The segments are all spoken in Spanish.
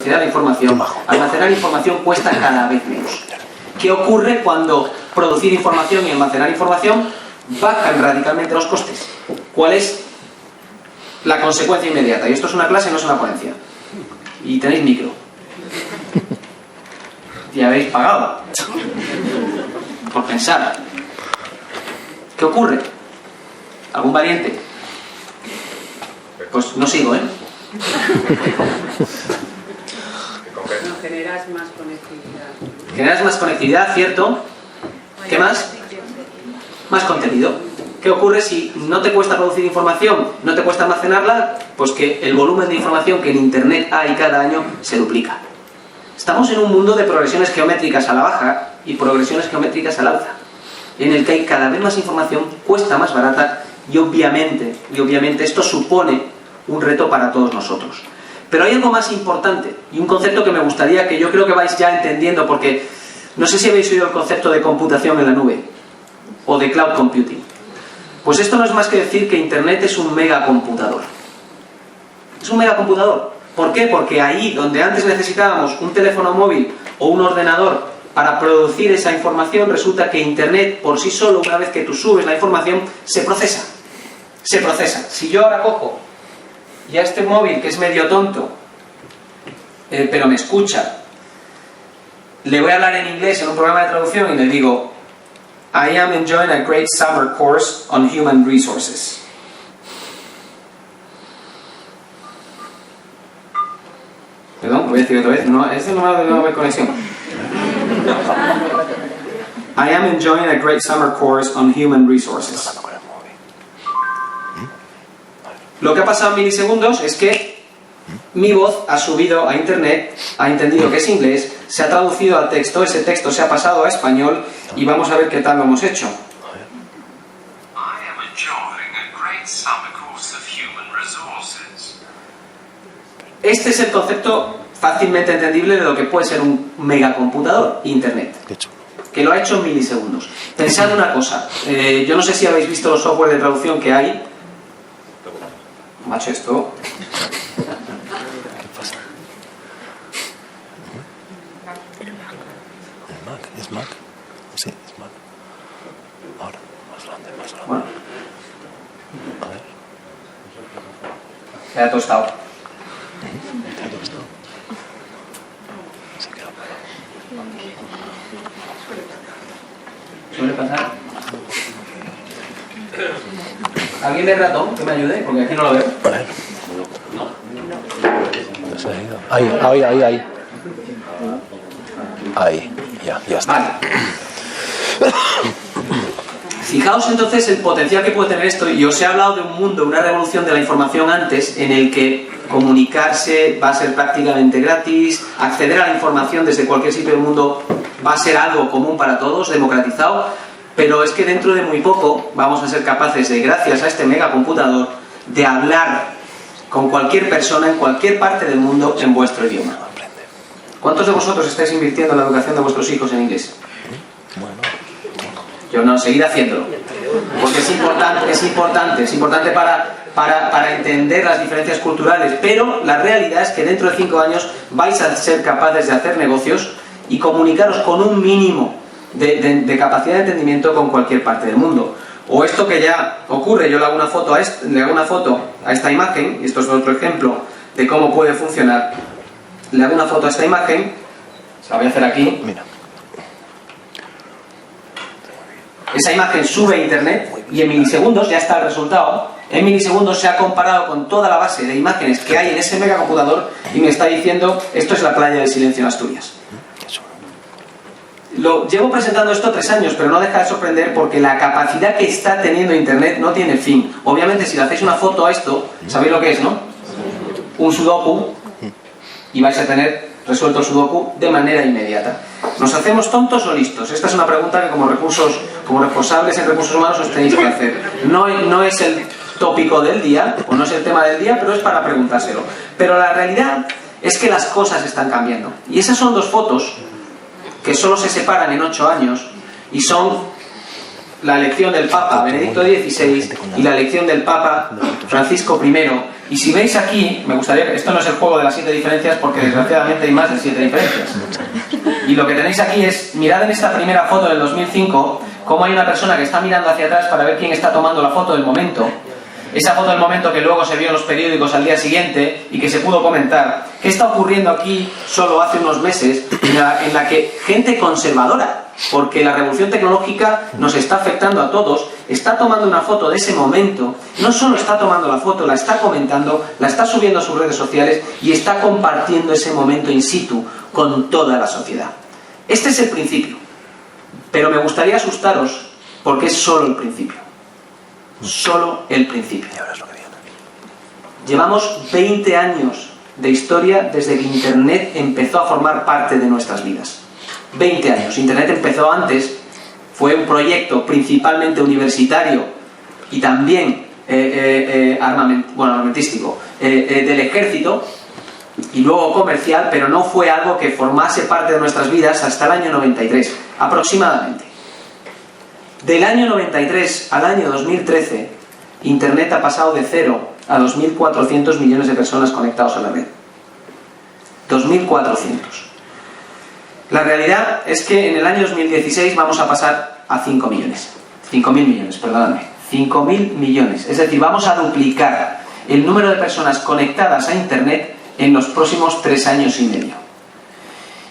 la información. Almacenar información cuesta cada vez menos. ¿Qué ocurre cuando producir información y almacenar información bajan radicalmente los costes? ¿Cuál es la consecuencia inmediata? Y esto es una clase, no es una ponencia. Y tenéis micro. Y habéis pagado por pensar. ¿Qué ocurre? ¿Algún valiente? Pues no sigo, ¿eh? No, generas más conectividad. Generas más conectividad, ¿cierto? ¿Qué más? Más contenido. ¿Qué ocurre si no te cuesta producir información, no te cuesta almacenarla? Pues que el volumen de información que en Internet hay cada año se duplica. Estamos en un mundo de progresiones geométricas a la baja y progresiones geométricas al alza, en el que hay cada vez más información, cuesta más barata y obviamente esto supone un reto para todos nosotros. Pero hay algo más importante y un concepto que me gustaría que yo creo que vais ya entendiendo, porque no sé si habéis oído el concepto de computación en la nube o de cloud computing. Pues esto no es más que decir que Internet es un megacomputador. Es un megacomputador. ¿Por qué? Porque ahí donde antes necesitábamos un teléfono móvil o un ordenador para producir esa información, resulta que Internet por sí solo, una vez que tú subes la información, se procesa. Se procesa. Si yo ahora cojo y a este móvil, que es medio tonto, pero me escucha, le voy a hablar en inglés en un programa de traducción y le digo: I am enjoying a great summer course on human resources. Perdón, voy a decir otra vez. No, este no va a haber conexión. I am enjoying a great summer course on human resources. Lo que ha pasado en milisegundos es que mi voz ha subido a Internet, ha entendido que es inglés, se ha traducido al texto, ese texto se ha pasado a español y vamos a ver qué tal lo hemos hecho. Este es el concepto fácilmente entendible de lo que puede ser un megacomputador, Internet, que lo ha hecho en milisegundos. Pensad una cosa, yo no sé si habéis visto los software de traducción que hay. Macho, esto... ¿Es Mac? Sí, es Mac. Ahora, más grande, más grande. Bueno. A ver. Se ha tostado. ¿Te ha tostado? Se queda apagado. ¿Suele pasar? ¿Alguien ve el ratón? Que me ayude, porque aquí no lo veo. A ver. No. Se ha ido. Ahí. Ahí, ya está. Vale. Fijaos entonces el potencial que puede tener esto. Y os he hablado de un mundo, una revolución de la información antes, en el que comunicarse va a ser prácticamente gratis, acceder a la información desde cualquier sitio del mundo va a ser algo común para todos, democratizado. Pero es que dentro de muy poco vamos a ser capaces de, gracias a este megacomputador, de hablar con cualquier persona en cualquier parte del mundo en vuestro idioma. ¿Cuántos de vosotros estáis invirtiendo en la educación de vuestros hijos en inglés? Bueno. Yo no, seguid haciéndolo. Porque es importante para entender las diferencias culturales. Pero la realidad es que dentro de 5 años vais a ser capaces de hacer negocios y comunicaros con un mínimo de capacidad de entendimiento con cualquier parte del mundo. O esto que ya ocurre, yo le hago una foto a esta imagen, y esto es otro ejemplo de cómo puede funcionar. Le hago una foto a esta imagen, se la voy a hacer aquí. Mira. Esa imagen sube a Internet y en milisegundos ya está el resultado. En milisegundos se ha comparado con toda la base de imágenes que hay en ese megacomputador y me está diciendo: esto es la playa del Silencio en Asturias. Llevo presentando esto 3 años, pero no deja de sorprender porque la capacidad que está teniendo Internet no tiene fin. Obviamente, si le hacéis una foto a esto, sabéis lo que es, ¿no? Un sudoku, y vais a tener resuelto el sudoku de manera inmediata. ¿Nos hacemos tontos o listos? Esta es una pregunta que como responsables en recursos humanos os tenéis que hacer. No es el tópico del día, o no es el tema del día, pero es para preguntárselo. Pero la realidad es que las cosas están cambiando. Y esas son 2 fotos que solo se separan en 8 años y son la elección del Papa Benedicto XVI y la elección del Papa Francisco I. Y si veis aquí, me gustaría que... Esto no es el juego de las 7 diferencias porque desgraciadamente hay más de 7 diferencias. Y lo que tenéis aquí es, mirad en esta primera foto del 2005, cómo hay una persona que está mirando hacia atrás para ver quién está tomando la foto del momento. Esa foto del momento que luego se vio en los periódicos al día siguiente y que se pudo comentar. ¿Qué está ocurriendo aquí solo hace unos meses en la que gente conservadora, porque la revolución tecnológica nos está afectando a todos, está tomando una foto de ese momento, no solo está tomando la foto, la está comentando, la está subiendo a sus redes sociales y está compartiendo ese momento in situ con toda la sociedad? Este es el principio, pero me gustaría asustaros porque es solo el principio. Solo el principio. Llevamos 20 años de historia desde que Internet empezó a formar parte de nuestras vidas. 20 años. Internet empezó antes, fue un proyecto principalmente universitario y también armamentístico del ejército y luego comercial, pero no fue algo que formase parte de nuestras vidas hasta el año 93, aproximadamente. Del año 93 al año 2013, Internet ha pasado de 0 a 2.400 millones de personas conectados a la red. 2.400. La realidad es que en el año 2016 vamos a pasar a 5 millones. 5.000 millones, perdóname. 5.000 millones. Es decir, vamos a duplicar el número de personas conectadas a Internet en los próximos 3 años y medio.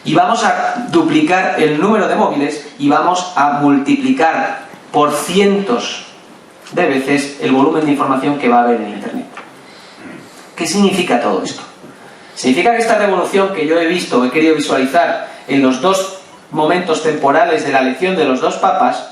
Y vamos a duplicar el número de móviles y vamos a multiplicar por cientos de veces el volumen de información que va a haber en Internet. ¿Qué significa todo esto? Significa que esta revolución que yo he visto, he querido visualizar en los dos momentos temporales de la elección de los dos papas,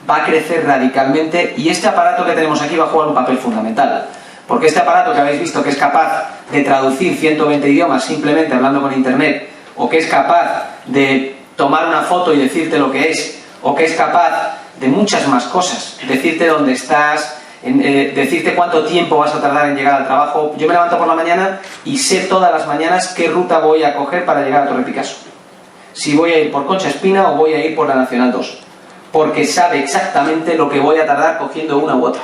va a crecer radicalmente y este aparato que tenemos aquí va a jugar un papel fundamental. Porque este aparato que habéis visto que es capaz de traducir 120 idiomas simplemente hablando con Internet, o que es capaz de tomar una foto y decirte lo que es, o que es capaz de muchas más cosas, decirte dónde estás, decirte cuánto tiempo vas a tardar en llegar al trabajo. Yo me levanto por la mañana y sé todas las mañanas qué ruta voy a coger para llegar a Torre Picasso. Si voy a ir por Concha Espina o voy a ir por la Nacional 2. Porque sabe exactamente lo que voy a tardar cogiendo una u otra.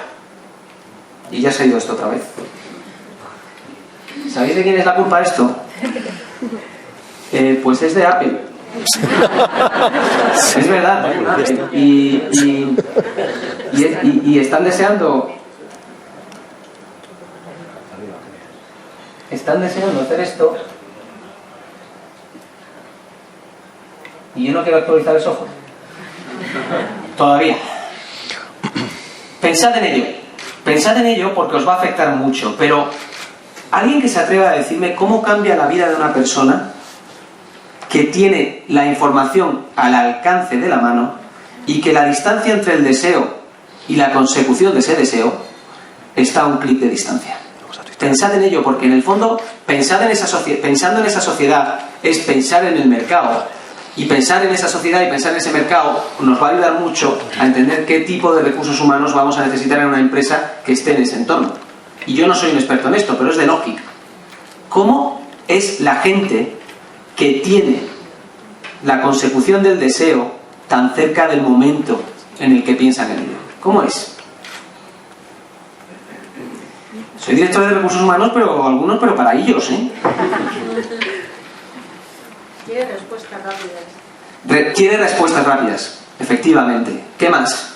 Y ya se ha ido esto otra vez. ¿Sabéis de quién es la culpa de esto? Pues es de Apple. Es verdad. Y están deseando hacer esto y yo no quiero actualizar el software todavía. Pensad en ello porque os va a afectar mucho, pero alguien que se atreva a decirme cómo cambia la vida de una persona que tiene la información al alcance de la mano y que la distancia entre el deseo y la consecución de ese deseo está a un clic de distancia. Pensad en ello, porque en el fondo pensando en esa sociedad es pensar en el mercado, y pensar en esa sociedad y pensar en ese mercado nos va a ayudar mucho a entender qué tipo de recursos humanos vamos a necesitar en una empresa que esté en ese entorno. Y yo no soy un experto en esto, pero es de lógica. ¿Cómo es la gente que tiene la consecución del deseo tan cerca del momento en el que piensan en ello? ¿Cómo es? Soy director de recursos humanos, pero para ellos, ¿eh? Quiere respuestas rápidas. Quiere respuestas rápidas, efectivamente. ¿Qué más?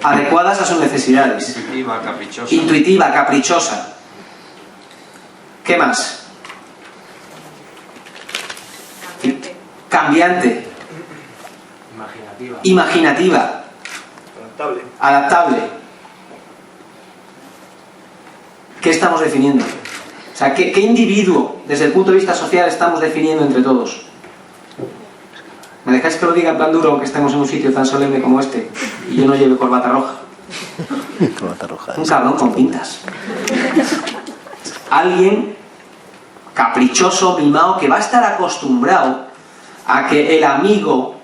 Adecuadas a sus necesidades. Intuitiva, caprichosa. Intuitiva, caprichosa. ¿Qué más? Cambiante. Imaginativa. Adaptable. ¿Qué estamos definiendo? O sea, ¿qué individuo, desde el punto de vista social, estamos definiendo entre todos? ¿Me dejáis que lo diga en plan duro, que estemos en un sitio tan solemne como este y yo no lleve corbata roja? Corbata roja. Un cabrón con pintas. Alguien caprichoso, mimado, que va a estar acostumbrado a que el amigo,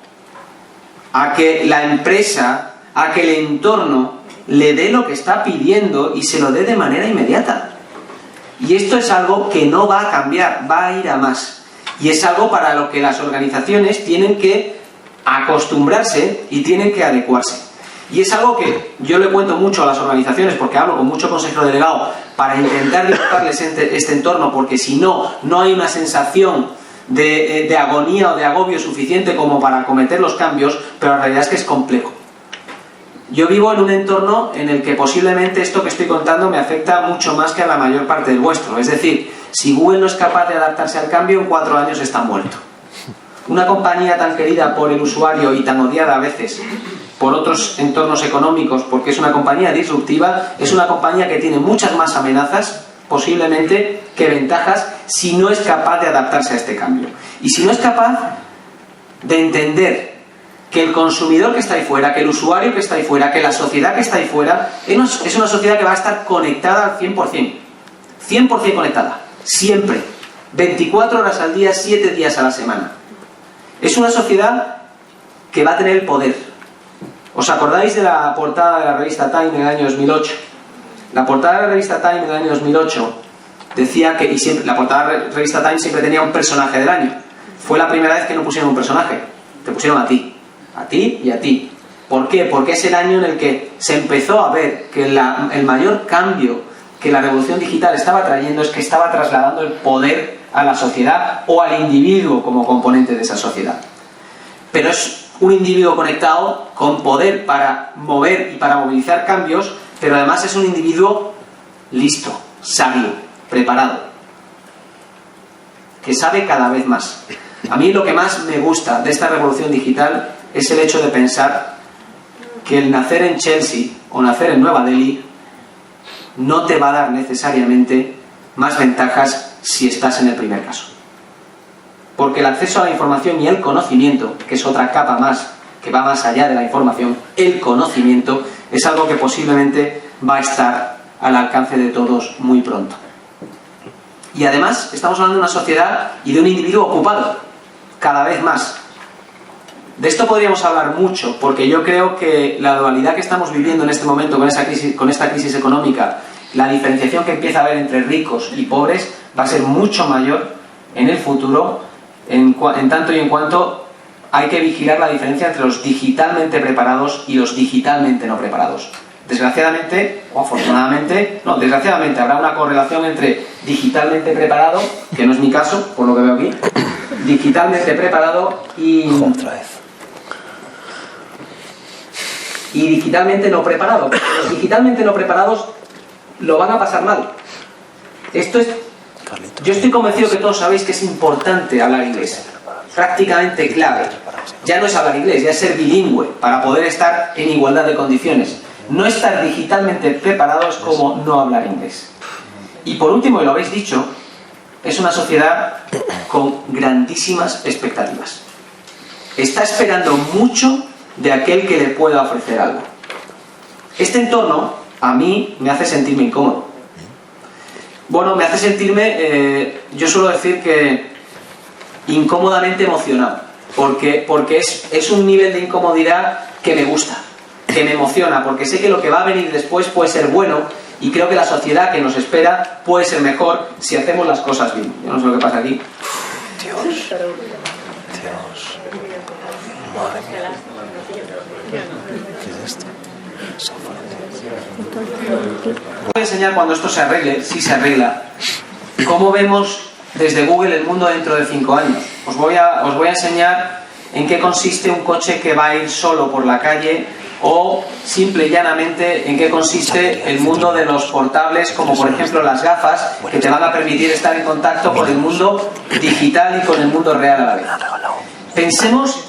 a que la empresa, a que el entorno le dé lo que está pidiendo y se lo dé de manera inmediata. Y esto es algo que no va a cambiar, va a ir a más. Y es algo para lo que las organizaciones tienen que acostumbrarse y tienen que adecuarse. Y es algo que yo le cuento mucho a las organizaciones, porque hablo con mucho consejero delegado para intentar dibujarles este entorno, porque si no, no hay una sensación de agonía o de agobio suficiente como para acometer los cambios, pero la realidad es que es complejo. Yo vivo en un entorno en el que posiblemente esto que estoy contando me afecta mucho más que a la mayor parte del vuestro. Es decir, si Google no es capaz de adaptarse al cambio, en 4 años está muerto. Una compañía tan querida por el usuario y tan odiada a veces por otros entornos económicos, porque es una compañía disruptiva, es una compañía que tiene muchas más amenazas, posiblemente, que ventajas, si no es capaz de adaptarse a este cambio. Y si no es capaz de entender que el consumidor que está ahí fuera, que el usuario que está ahí fuera, que la sociedad que está ahí fuera, es una sociedad que va a estar conectada al 100%. 100% conectada. Siempre. 24 horas al día, 7 días a la semana. Es una sociedad que va a tener el poder. ¿Os acordáis de la portada de la revista Time en el año 2008? La portada de la revista Time en el año 2008 decía que, y siempre, la portada de la revista Time siempre tenía un personaje del año. Fue la primera vez que no pusieron un personaje. Te pusieron a ti. A ti y a ti. ¿Por qué? Porque es el año en el que se empezó a ver que el mayor cambio que la revolución digital estaba trayendo es que estaba trasladando el poder a la sociedad o al individuo como componente de esa sociedad. Pero es un individuo conectado con poder para mover y para movilizar cambios, pero además es un individuo listo, sabio, preparado, que sabe cada vez más. A mí lo que más me gusta de esta revolución digital es el hecho de pensar que el nacer en Chelsea o nacer en Nueva Delhi no te va a dar necesariamente más ventajas si estás en el primer caso. Porque el acceso a la información y el conocimiento, que es otra capa más, que va más allá de la información, el conocimiento es algo que posiblemente va a estar al alcance de todos muy pronto. Y además estamos hablando de una sociedad y de un individuo ocupado, cada vez más. De esto podríamos hablar mucho, porque yo creo que la dualidad que estamos viviendo en este momento con esta crisis económica, la diferenciación que empieza a haber entre ricos y pobres, va a ser mucho mayor en el futuro, en tanto y en cuanto hay que vigilar la diferencia entre los digitalmente preparados y los digitalmente no preparados. Desgraciadamente, o afortunadamente, no, desgraciadamente habrá una correlación entre digitalmente preparado, que no es mi caso, por lo que veo aquí, digitalmente preparado y digitalmente no preparado. Los digitalmente no preparados lo van a pasar mal. Yo estoy convencido que todos sabéis que es importante hablar inglés, prácticamente clave. Ya no es hablar inglés, ya es ser bilingüe para poder estar en igualdad de condiciones. No estar digitalmente preparado es como no hablar inglés. Y por último, y lo habéis dicho, es una sociedad con grandísimas expectativas. Está esperando mucho de aquel que le pueda ofrecer algo. Este entorno a mí me hace sentirme incómodo. Bueno, me hace sentirme, yo suelo decir que incómodamente emocionado, porque es un nivel de incomodidad que me gusta, que me emociona, porque sé que lo que va a venir después puede ser bueno y creo que la sociedad que nos espera puede ser mejor si hacemos las cosas bien. Yo no sé lo que pasa aquí. Dios. Madre mía. ¿Qué es esto? Voy a enseñar cuando esto se arregle, si se arregla, cómo vemos desde Google el mundo dentro de 5 años. Os voy a enseñar en qué consiste un coche que va a ir solo por la calle, o simple y llanamente en qué consiste el mundo de los portables, como por ejemplo las gafas, que te van a permitir estar en contacto con el mundo digital y con el mundo real a la vez. Pensemos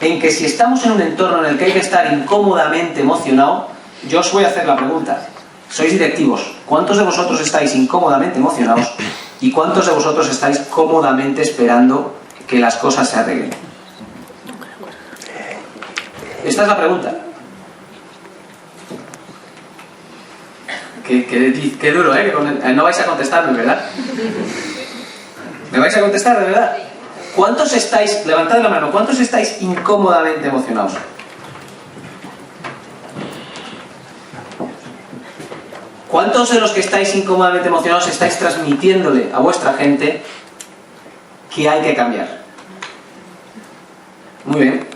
en que si estamos en un entorno en el que hay que estar incómodamente emocionado, yo os voy a hacer la pregunta. Sois directivos. ¿Cuántos de vosotros estáis incómodamente emocionados y cuántos de vosotros estáis cómodamente esperando que las cosas se arreglen? Esta es la pregunta. Qué duro, ¿eh? No vais a contestarme, ¿verdad? ¿Me vais a contestar, de verdad? ¿Cuántos estáis, levantad la mano, cuántos estáis incómodamente emocionados? ¿Cuántos de los que estáis incómodamente emocionados estáis transmitiéndole a vuestra gente que hay que cambiar? Muy bien.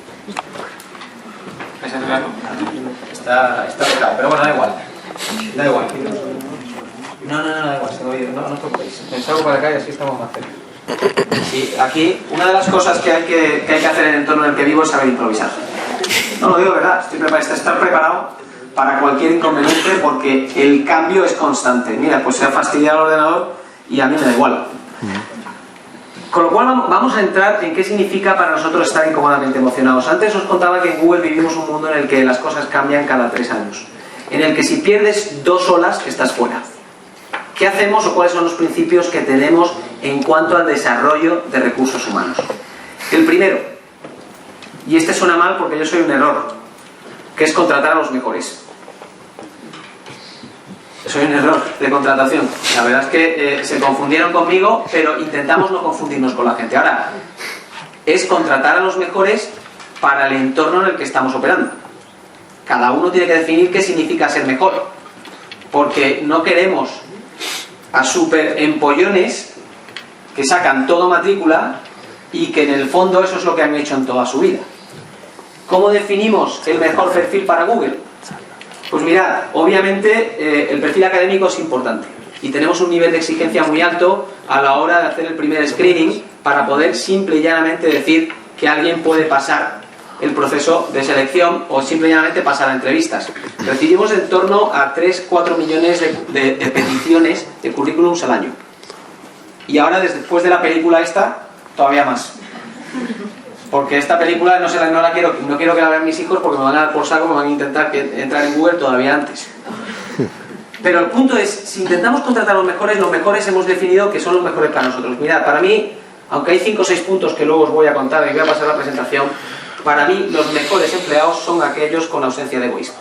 ¿Vais a hacer algo? está pecado, pero bueno, da igual. Da igual. No, da igual, no os preocupéis. Me salgo para acá y así estamos más cerca. Sí, aquí una de las cosas que hay que hacer en el entorno en el que vivo es saber improvisar. No lo digo, ¿verdad? Estar preparado para cualquier inconveniente porque el cambio es constante. Mira, pues se ha fastidiado el ordenador y a mí me da igual. Con lo cual vamos a entrar en qué significa para nosotros estar incómodamente emocionados. Antes os contaba que en Google vivimos un mundo en el que las cosas cambian cada 3 años. En el que si pierdes 2 olas, estás fuera. ¿Qué hacemos o cuáles son los principios que tenemos en cuanto al desarrollo de recursos humanos? El primero, y este suena mal porque yo soy un error, que es contratar a los mejores. Soy un error de contratación. La verdad es que se confundieron conmigo, pero intentamos no confundirnos con la gente. Ahora, es contratar a los mejores para el entorno en el que estamos operando. Cada uno tiene que definir qué significa ser mejor, porque no queremos a super empollones que sacan todo matrícula y que en el fondo eso es lo que han hecho en toda su vida. ¿Cómo definimos el mejor perfil para Google? Pues mirad, obviamente el perfil académico es importante y tenemos un nivel de exigencia muy alto a la hora de hacer el primer screening para poder simple y llanamente decir que alguien puede pasar el proceso de selección o simple y llanamente pasar a entrevistas. Recibimos en torno a 3-4 millones de peticiones de currículums al año. Y ahora, después de la película esta, todavía más. Porque esta película no quiero que la vean mis hijos porque me van a dar por saco, me van a intentar entrar en Google todavía antes. Pero el punto es, si intentamos contratar a los mejores hemos definido que son los mejores para nosotros. Mirad, para mí, aunque hay 5 o 6 puntos que luego os voy a contar y voy a pasar la presentación, para mí los mejores empleados son aquellos con ausencia de egoísmo.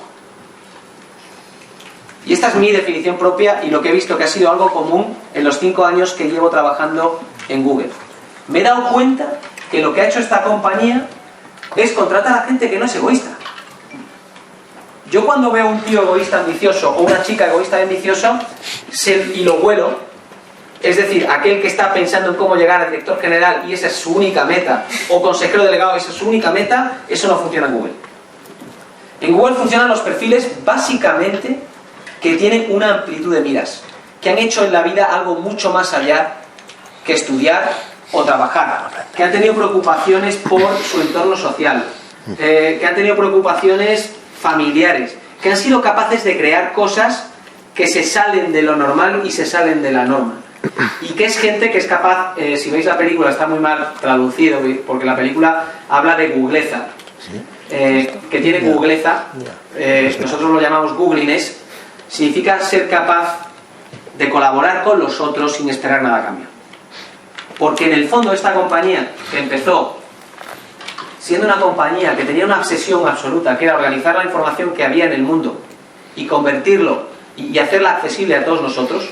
Y esta es mi definición propia y lo que he visto que ha sido algo común en los 5 años que llevo trabajando en Google. Me he dado cuenta que lo que ha hecho esta compañía es contratar a gente que no es egoísta. Yo cuando veo un tío egoísta ambicioso o una chica egoísta ambiciosa y lo huelo, es decir, aquel que está pensando en cómo llegar al director general y esa es su única meta, o consejero delegado y esa es su única meta, eso no funciona en Google. En Google funcionan los perfiles básicamente que tienen una amplitud de miras, que han hecho en la vida algo mucho más allá que estudiar o trabajar, que han tenido preocupaciones por su entorno social, que han tenido preocupaciones familiares, que han sido capaces de crear cosas que se salen de lo normal y se salen de la norma. Y que es gente que es capaz, si veis la película está muy mal traducido, porque la película habla de googleza, que tiene googleza, nosotros lo llamamos googliness, significa ser capaz de colaborar con los otros sin esperar nada a cambio. Porque en el fondo esta compañía que empezó siendo una compañía que tenía una obsesión absoluta, que era organizar la información que había en el mundo y convertirlo y hacerla accesible a todos nosotros.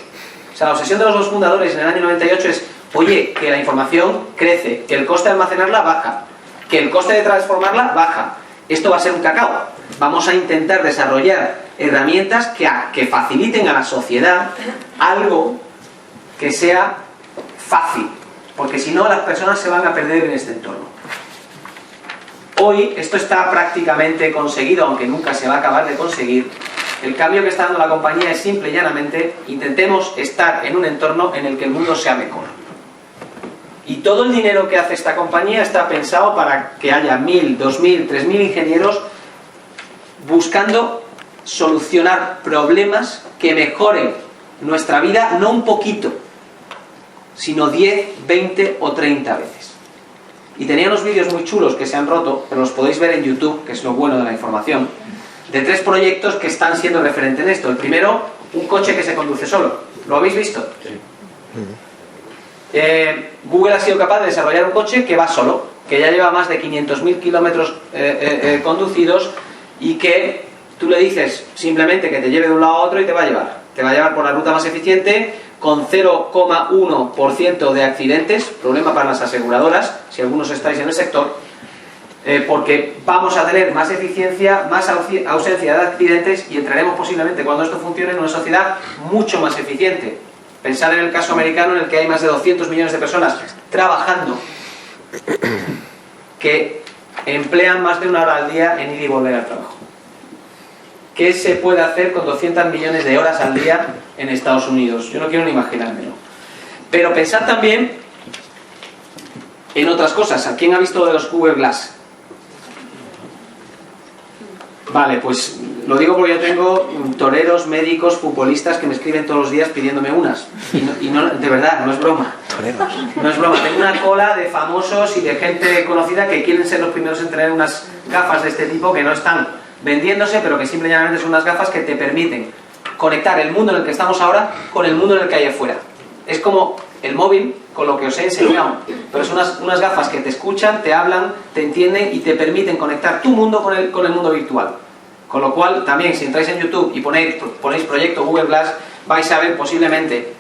O sea, la obsesión de los 2 fundadores en el año 98 es, oye, que la información crece, que el coste de almacenarla baja, que el coste de transformarla baja. Esto va a ser un cacao. Vamos a intentar desarrollar herramientas que faciliten a la sociedad algo que sea fácil, porque si no las personas se van a perder en este entorno. Hoy esto está prácticamente conseguido, aunque nunca se va a acabar de conseguir. El cambio que está dando la compañía es simple y llanamente intentemos estar en un entorno en el que el mundo sea mejor. Y todo el dinero que hace esta compañía está pensado para que haya 1.000, 2.000, 3.000 ingenieros buscando solucionar problemas que mejoren nuestra vida, no un poquito, sino 10, 20 o 30 veces. Y tenía unos vídeos muy chulos que se han roto, pero los podéis ver en YouTube, que es lo bueno de la información, de 3 proyectos que están siendo referentes en esto. El primero, un coche que se conduce solo. ¿Lo habéis visto? Sí. Google ha sido capaz de desarrollar un coche que va solo, que ya lleva más de 500.000 kilómetros conducidos y que tú le dices simplemente que te lleve de un lado a otro y te va a llevar. Te va a llevar por la ruta más eficiente, con 0,1% de accidentes, problema para las aseguradoras, si algunos estáis en el sector, porque vamos a tener más eficiencia, más ausencia de accidentes y entraremos posiblemente, cuando esto funcione, en una sociedad mucho más eficiente. Pensar en el caso americano en el que hay más de 200 millones de personas trabajando que emplean más de 1 hora al día en ir y volver al trabajo. qué se puede hacer con 200 millones de horas al día en Estados Unidos. Yo no quiero ni imaginármelo. Pero pensad también en otras cosas. ¿A quién ha visto lo de los Google Glass? Vale, pues lo digo porque yo tengo toreros, médicos, futbolistas que me escriben todos los días pidiéndome unas. Y no, de verdad, no es broma. Toreros. No es broma. Tengo una cola de famosos y de gente conocida que quieren ser los primeros en tener unas gafas de este tipo que no están vendiéndose, pero que simplemente son unas gafas que te permiten conectar el mundo en el que estamos ahora con el mundo en el que hay afuera. Es como el móvil, con lo que os he enseñado, pero son unas gafas que te escuchan, te hablan, te entienden y te permiten conectar tu mundo con el mundo virtual. Con lo cual, también, si entráis en YouTube y ponéis proyecto Google Glass, vais a ver posiblemente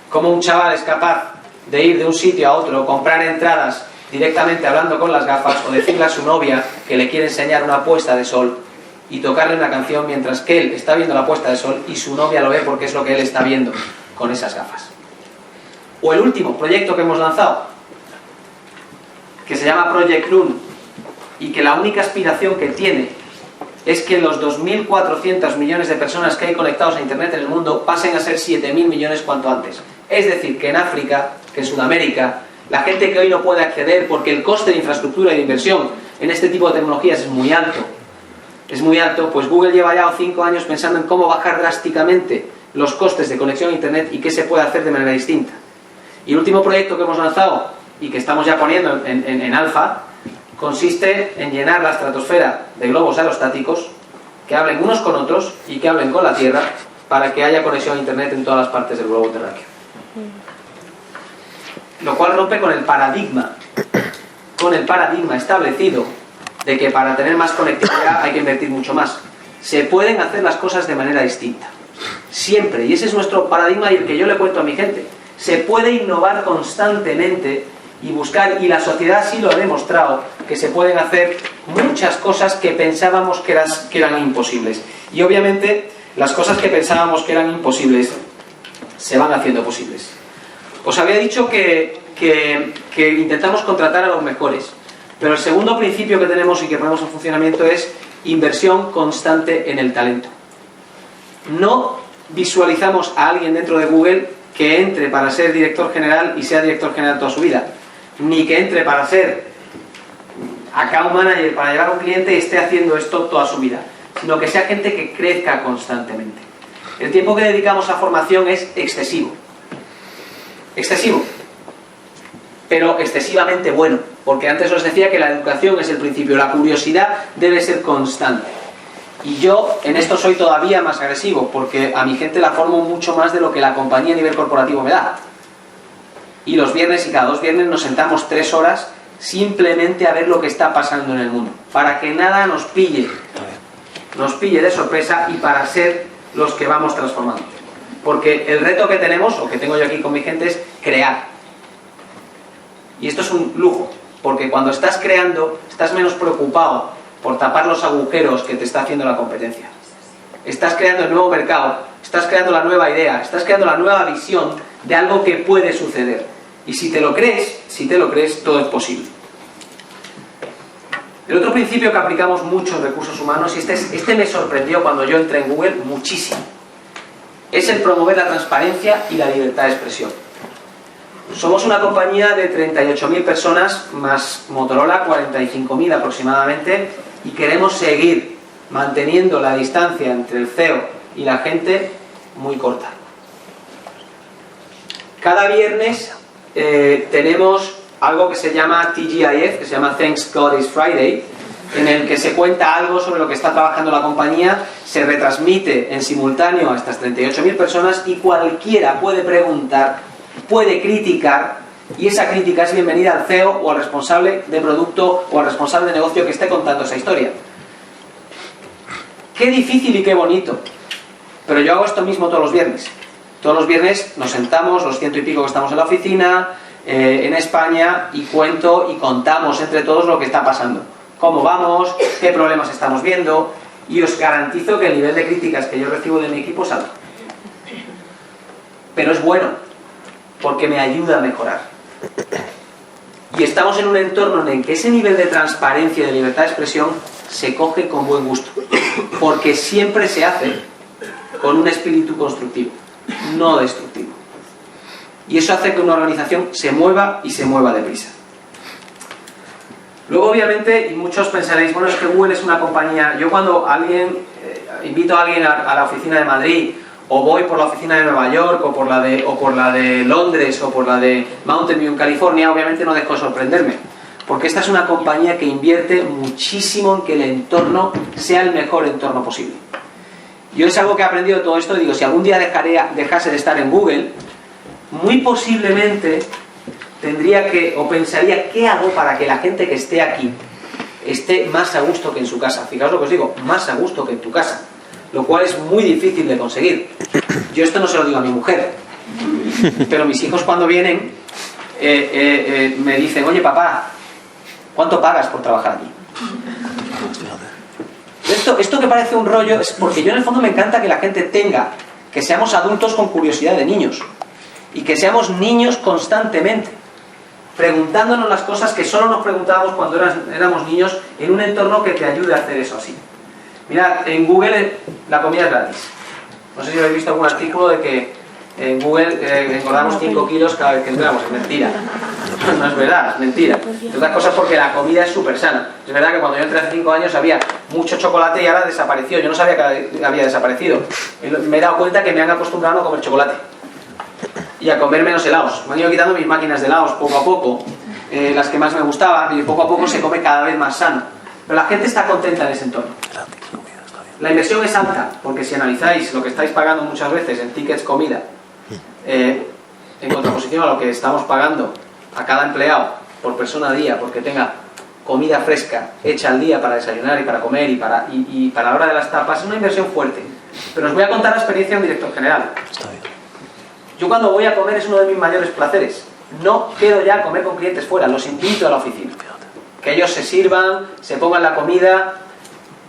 cómo un chaval es capaz de ir de un sitio a otro, comprar entradas directamente hablando con las gafas, o decirle a su novia que le quiere enseñar una puesta de sol y tocarle una canción mientras que él está viendo la puesta de sol y su novia lo ve porque es lo que él está viendo con esas gafas. O el último proyecto que hemos lanzado, que se llama Project Loon, y que la única aspiración que tiene es que los 2.400 millones de personas que hay conectados a Internet en el mundo pasen a ser 7.000 millones cuanto antes. Es decir, que en África, que en Sudamérica, la gente que hoy no puede acceder porque el coste de infraestructura y de inversión en este tipo de tecnologías es muy alto, pues Google lleva ya 5 años pensando en cómo bajar drásticamente los costes de conexión a Internet y qué se puede hacer de manera distinta. Y el último proyecto que hemos lanzado y que estamos ya poniendo en alfa consiste en llenar la estratosfera de globos aerostáticos que hablen unos con otros y que hablen con la Tierra para que haya conexión a Internet en todas las partes del globo terráqueo. Lo cual rompe con el paradigma establecido de que para tener más conectividad hay que invertir mucho más. Se pueden hacer las cosas de manera distinta. Siempre. Y ese es nuestro paradigma y el que yo le cuento a mi gente. Se puede innovar constantemente y buscar, y la sociedad sí lo ha demostrado, que se pueden hacer muchas cosas que pensábamos que eran imposibles. Y obviamente las cosas que pensábamos que eran imposibles se van haciendo posibles. Os había dicho que intentamos contratar a los mejores, pero el segundo principio que tenemos y que ponemos en funcionamiento es inversión constante en el talento. No visualizamos a alguien dentro de Google que entre para ser director general y sea director general toda su vida, ni que entre para ser account manager para llevar a un cliente y esté haciendo esto toda su vida, sino que sea gente que crezca constantemente. El tiempo que dedicamos a formación es excesivo, pero excesivamente bueno, porque antes os decía que la educación es el principio, la curiosidad debe ser constante. Y yo en esto soy todavía más agresivo, porque a mi gente la formo mucho más de lo que la compañía a nivel corporativo me da. Y los viernes y cada 2 viernes nos sentamos 3 horas simplemente a ver lo que está pasando en el mundo, para que nada nos pille de sorpresa y para ser los que vamos transformando. Porque el reto que tenemos, o que tengo yo aquí con mi gente, es crear. Y esto es un lujo, porque cuando estás creando, estás menos preocupado por tapar los agujeros que te está haciendo la competencia. Estás creando el nuevo mercado, estás creando la nueva idea, estás creando la nueva visión de algo que puede suceder. Y si te lo crees, todo es posible. El otro principio que aplicamos mucho en recursos humanos, y este me sorprendió cuando yo entré en Google muchísimo, es el promover la transparencia y la libertad de expresión. Somos una compañía de 38.000 personas, más Motorola 45.000 aproximadamente, y queremos seguir manteniendo la distancia entre el CEO y la gente muy corta. Cada viernes tenemos algo que se llama TGIF, que se llama Thanks God It's Friday, en el que se cuenta algo sobre lo que está trabajando la compañía, se retransmite en simultáneo a estas 38.000 personas y cualquiera puede preguntar, puede criticar, y esa crítica es bienvenida al CEO o al responsable de producto o al responsable de negocio que esté contando esa historia. Qué difícil y qué bonito, pero yo hago esto mismo todos los viernes. Todos los viernes nos sentamos, los 100 y pico que estamos en la oficina, en España, y cuento y contamos entre todos lo que está pasando. Cómo vamos, qué problemas estamos viendo, y os garantizo que el nivel de críticas que yo recibo de mi equipo es alto. Pero es bueno, porque me ayuda a mejorar. Y estamos en un entorno en el que ese nivel de transparencia y de libertad de expresión se coge con buen gusto. porque siempre se hace con un espíritu constructivo, no destructivo. Y eso hace que una organización se mueva y se mueva deprisa. Luego, obviamente, y muchos pensaréis, bueno, es que Google es una compañía. Yo cuando invito a alguien a la oficina de Madrid, o voy por la oficina de Nueva York, o por la de Londres, o por la de Mountain View en California, obviamente no dejo de sorprenderme, porque esta es una compañía que invierte muchísimo en que el entorno sea el mejor entorno posible. Yo es algo que he aprendido de todo esto, y digo, si algún día dejase de estar en Google, muy posiblemente tendría que, o pensaría, ¿qué hago para que la gente que esté aquí esté más a gusto que en su casa? Fijaos lo que os digo, más a gusto que en tu casa, lo cual es muy difícil de conseguir. Yo esto no se lo digo a mi mujer, pero mis hijos cuando vienen me dicen, oye papá, ¿cuánto pagas por trabajar aquí? Esto que parece un rollo es porque yo en el fondo me encanta que la gente que seamos adultos con curiosidad de niños, y que seamos niños constantemente, preguntándonos las cosas que solo nos preguntábamos cuando éramos niños, en un entorno que te ayude a hacer eso así. Mirad, en Google la comida es gratis. No sé si habéis visto algún artículo de que en Google engordamos 5 kilos cada vez que entramos. Es mentira. No es verdad, es mentira. Entre otras cosas porque la comida es súper sana. Es verdad que cuando yo entré hace 5 años había mucho chocolate y ahora desapareció. Yo no sabía que había desaparecido. Me he dado cuenta que me han acostumbrado a comer chocolate y a comer menos helados. Me han ido quitando mis máquinas de helados poco a poco, las que más me gustaban, y poco a poco se come cada vez más sano. Pero la gente está contenta en ese entorno. La inversión es alta, porque si analizáis lo que estáis pagando muchas veces en tickets comida, en contraposición a lo que estamos pagando a cada empleado por persona a día, porque tenga comida fresca hecha al día para desayunar y para comer y para la hora de las tapas, es una inversión fuerte. Pero os voy a contar la experiencia de un director general. Yo cuando voy a comer es uno de mis mayores placeres. No quiero ya comer con clientes fuera, los invito a la oficina. Que ellos se sirvan, se pongan la comida.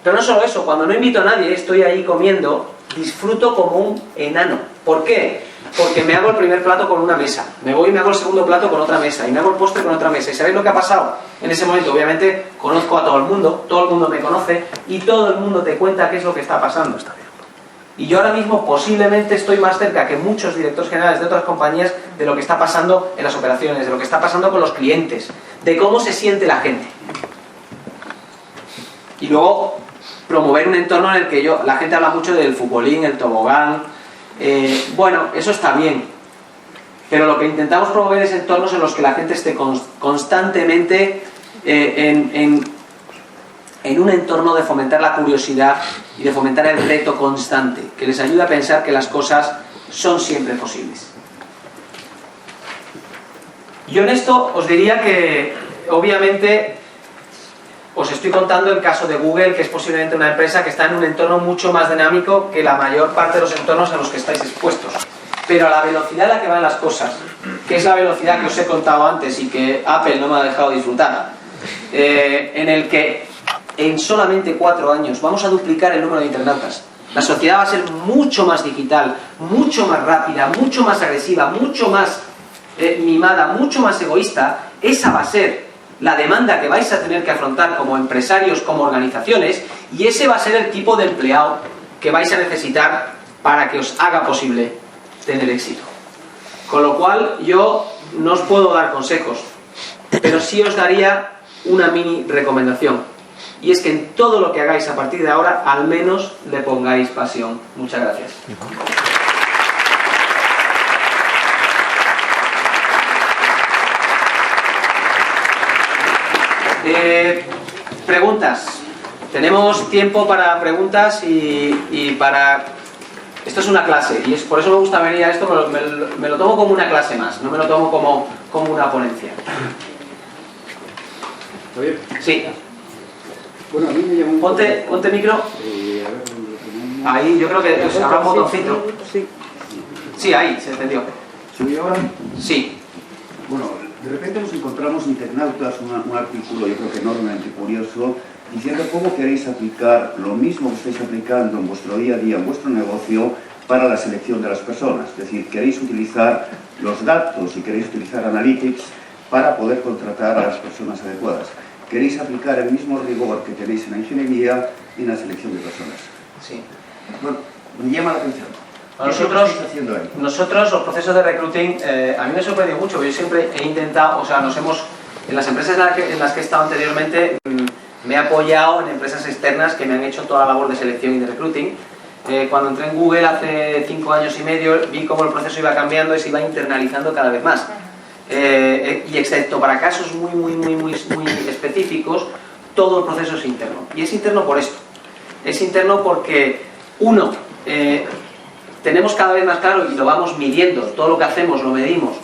Pero no solo eso, cuando no invito a nadie, estoy ahí comiendo, disfruto como un enano. ¿Por qué? Porque me hago el primer plato con una mesa, me voy y me hago el segundo plato con otra mesa, y me hago el postre con otra mesa. ¿Y sabéis lo que ha pasado? En ese momento, obviamente, conozco a todo el mundo me conoce, y todo el mundo te cuenta qué es lo que está pasando. Y yo ahora mismo posiblemente estoy más cerca que muchos directores generales de otras compañías de lo que está pasando en las operaciones, de lo que está pasando con los clientes, de cómo se siente la gente. Y luego promover un entorno en el que la gente habla mucho del futbolín, el tobogán. Bueno, eso está bien, pero lo que intentamos promover es entornos en los que la gente esté constantemente en un entorno de fomentar la curiosidad y de fomentar el reto constante, que les ayude a pensar que las cosas son siempre posibles. Yo en esto os diría que, obviamente, os estoy contando el caso de Google, que es posiblemente una empresa que está en un entorno mucho más dinámico que la mayor parte de los entornos a los que estáis expuestos. Pero a la velocidad a la que van las cosas, que es la velocidad que os he contado antes y que Apple no me ha dejado disfrutar, en el que en solamente 4 años vamos a duplicar el número de internautas. La sociedad va a ser mucho más digital, mucho más rápida, mucho más agresiva, mucho más mimada, mucho más egoísta. Esa va a ser la demanda que vais a tener que afrontar como empresarios, como organizaciones, y ese va a ser el tipo de empleado que vais a necesitar para que os haga posible tener éxito. Con lo cual, yo no os puedo dar consejos, pero sí os daría una mini recomendación. Y es que en todo lo que hagáis a partir de ahora, al menos le pongáis pasión. Muchas gracias. Preguntas. Tenemos tiempo para preguntas y para... Esto es una clase y por eso me gusta venir a esto, me lo tomo como una clase más, no me lo tomo como una ponencia. ¿Javier? Sí. Bueno, a mí me llamó un Ponte micro. Ahí, yo creo que habrá un botoncito. Sí, ahí, se entendió. ¿Se oye ahora? Sí. Bueno, de repente nos encontramos internautas un artículo, yo creo que enormemente curioso, diciendo cómo queréis aplicar lo mismo que estáis aplicando en vuestro día a día, en vuestro negocio, para la selección de las personas. Es decir, queréis utilizar los datos y queréis utilizar analytics para poder contratar a las personas adecuadas. Queréis aplicar el mismo rigor que tenéis en la ingeniería y en la selección de personas. Sí. Bueno, me llama la atención. Nosotros los procesos de recruiting, a mí me sorprendió mucho, porque yo siempre he intentado, o sea, en las empresas en las que he estado anteriormente, me he apoyado en empresas externas que me han hecho toda la labor de selección y de recruiting. Cuando entré en Google hace 5 años y medio, vi cómo el proceso iba cambiando y se iba internalizando cada vez más. Y excepto para casos muy específicos, todo el proceso es interno. Y es interno por esto. Es interno porque, uno, tenemos cada vez más claro, y lo vamos midiendo, todo lo que hacemos lo medimos,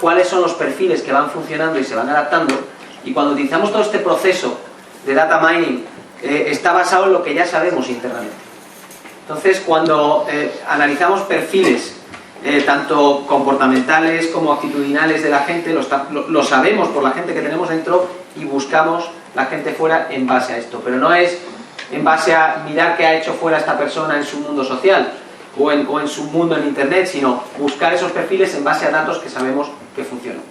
cuáles son los perfiles que van funcionando y se van adaptando, y cuando utilizamos todo este proceso de data mining, está basado en lo que ya sabemos internamente. Entonces, cuando analizamos perfiles, tanto comportamentales como actitudinales de la gente, lo sabemos por la gente que tenemos dentro y buscamos la gente fuera en base a esto, pero no es en base a mirar qué ha hecho fuera esta persona en su mundo social o en su mundo en internet, sino buscar esos perfiles en base a datos que sabemos que funcionan.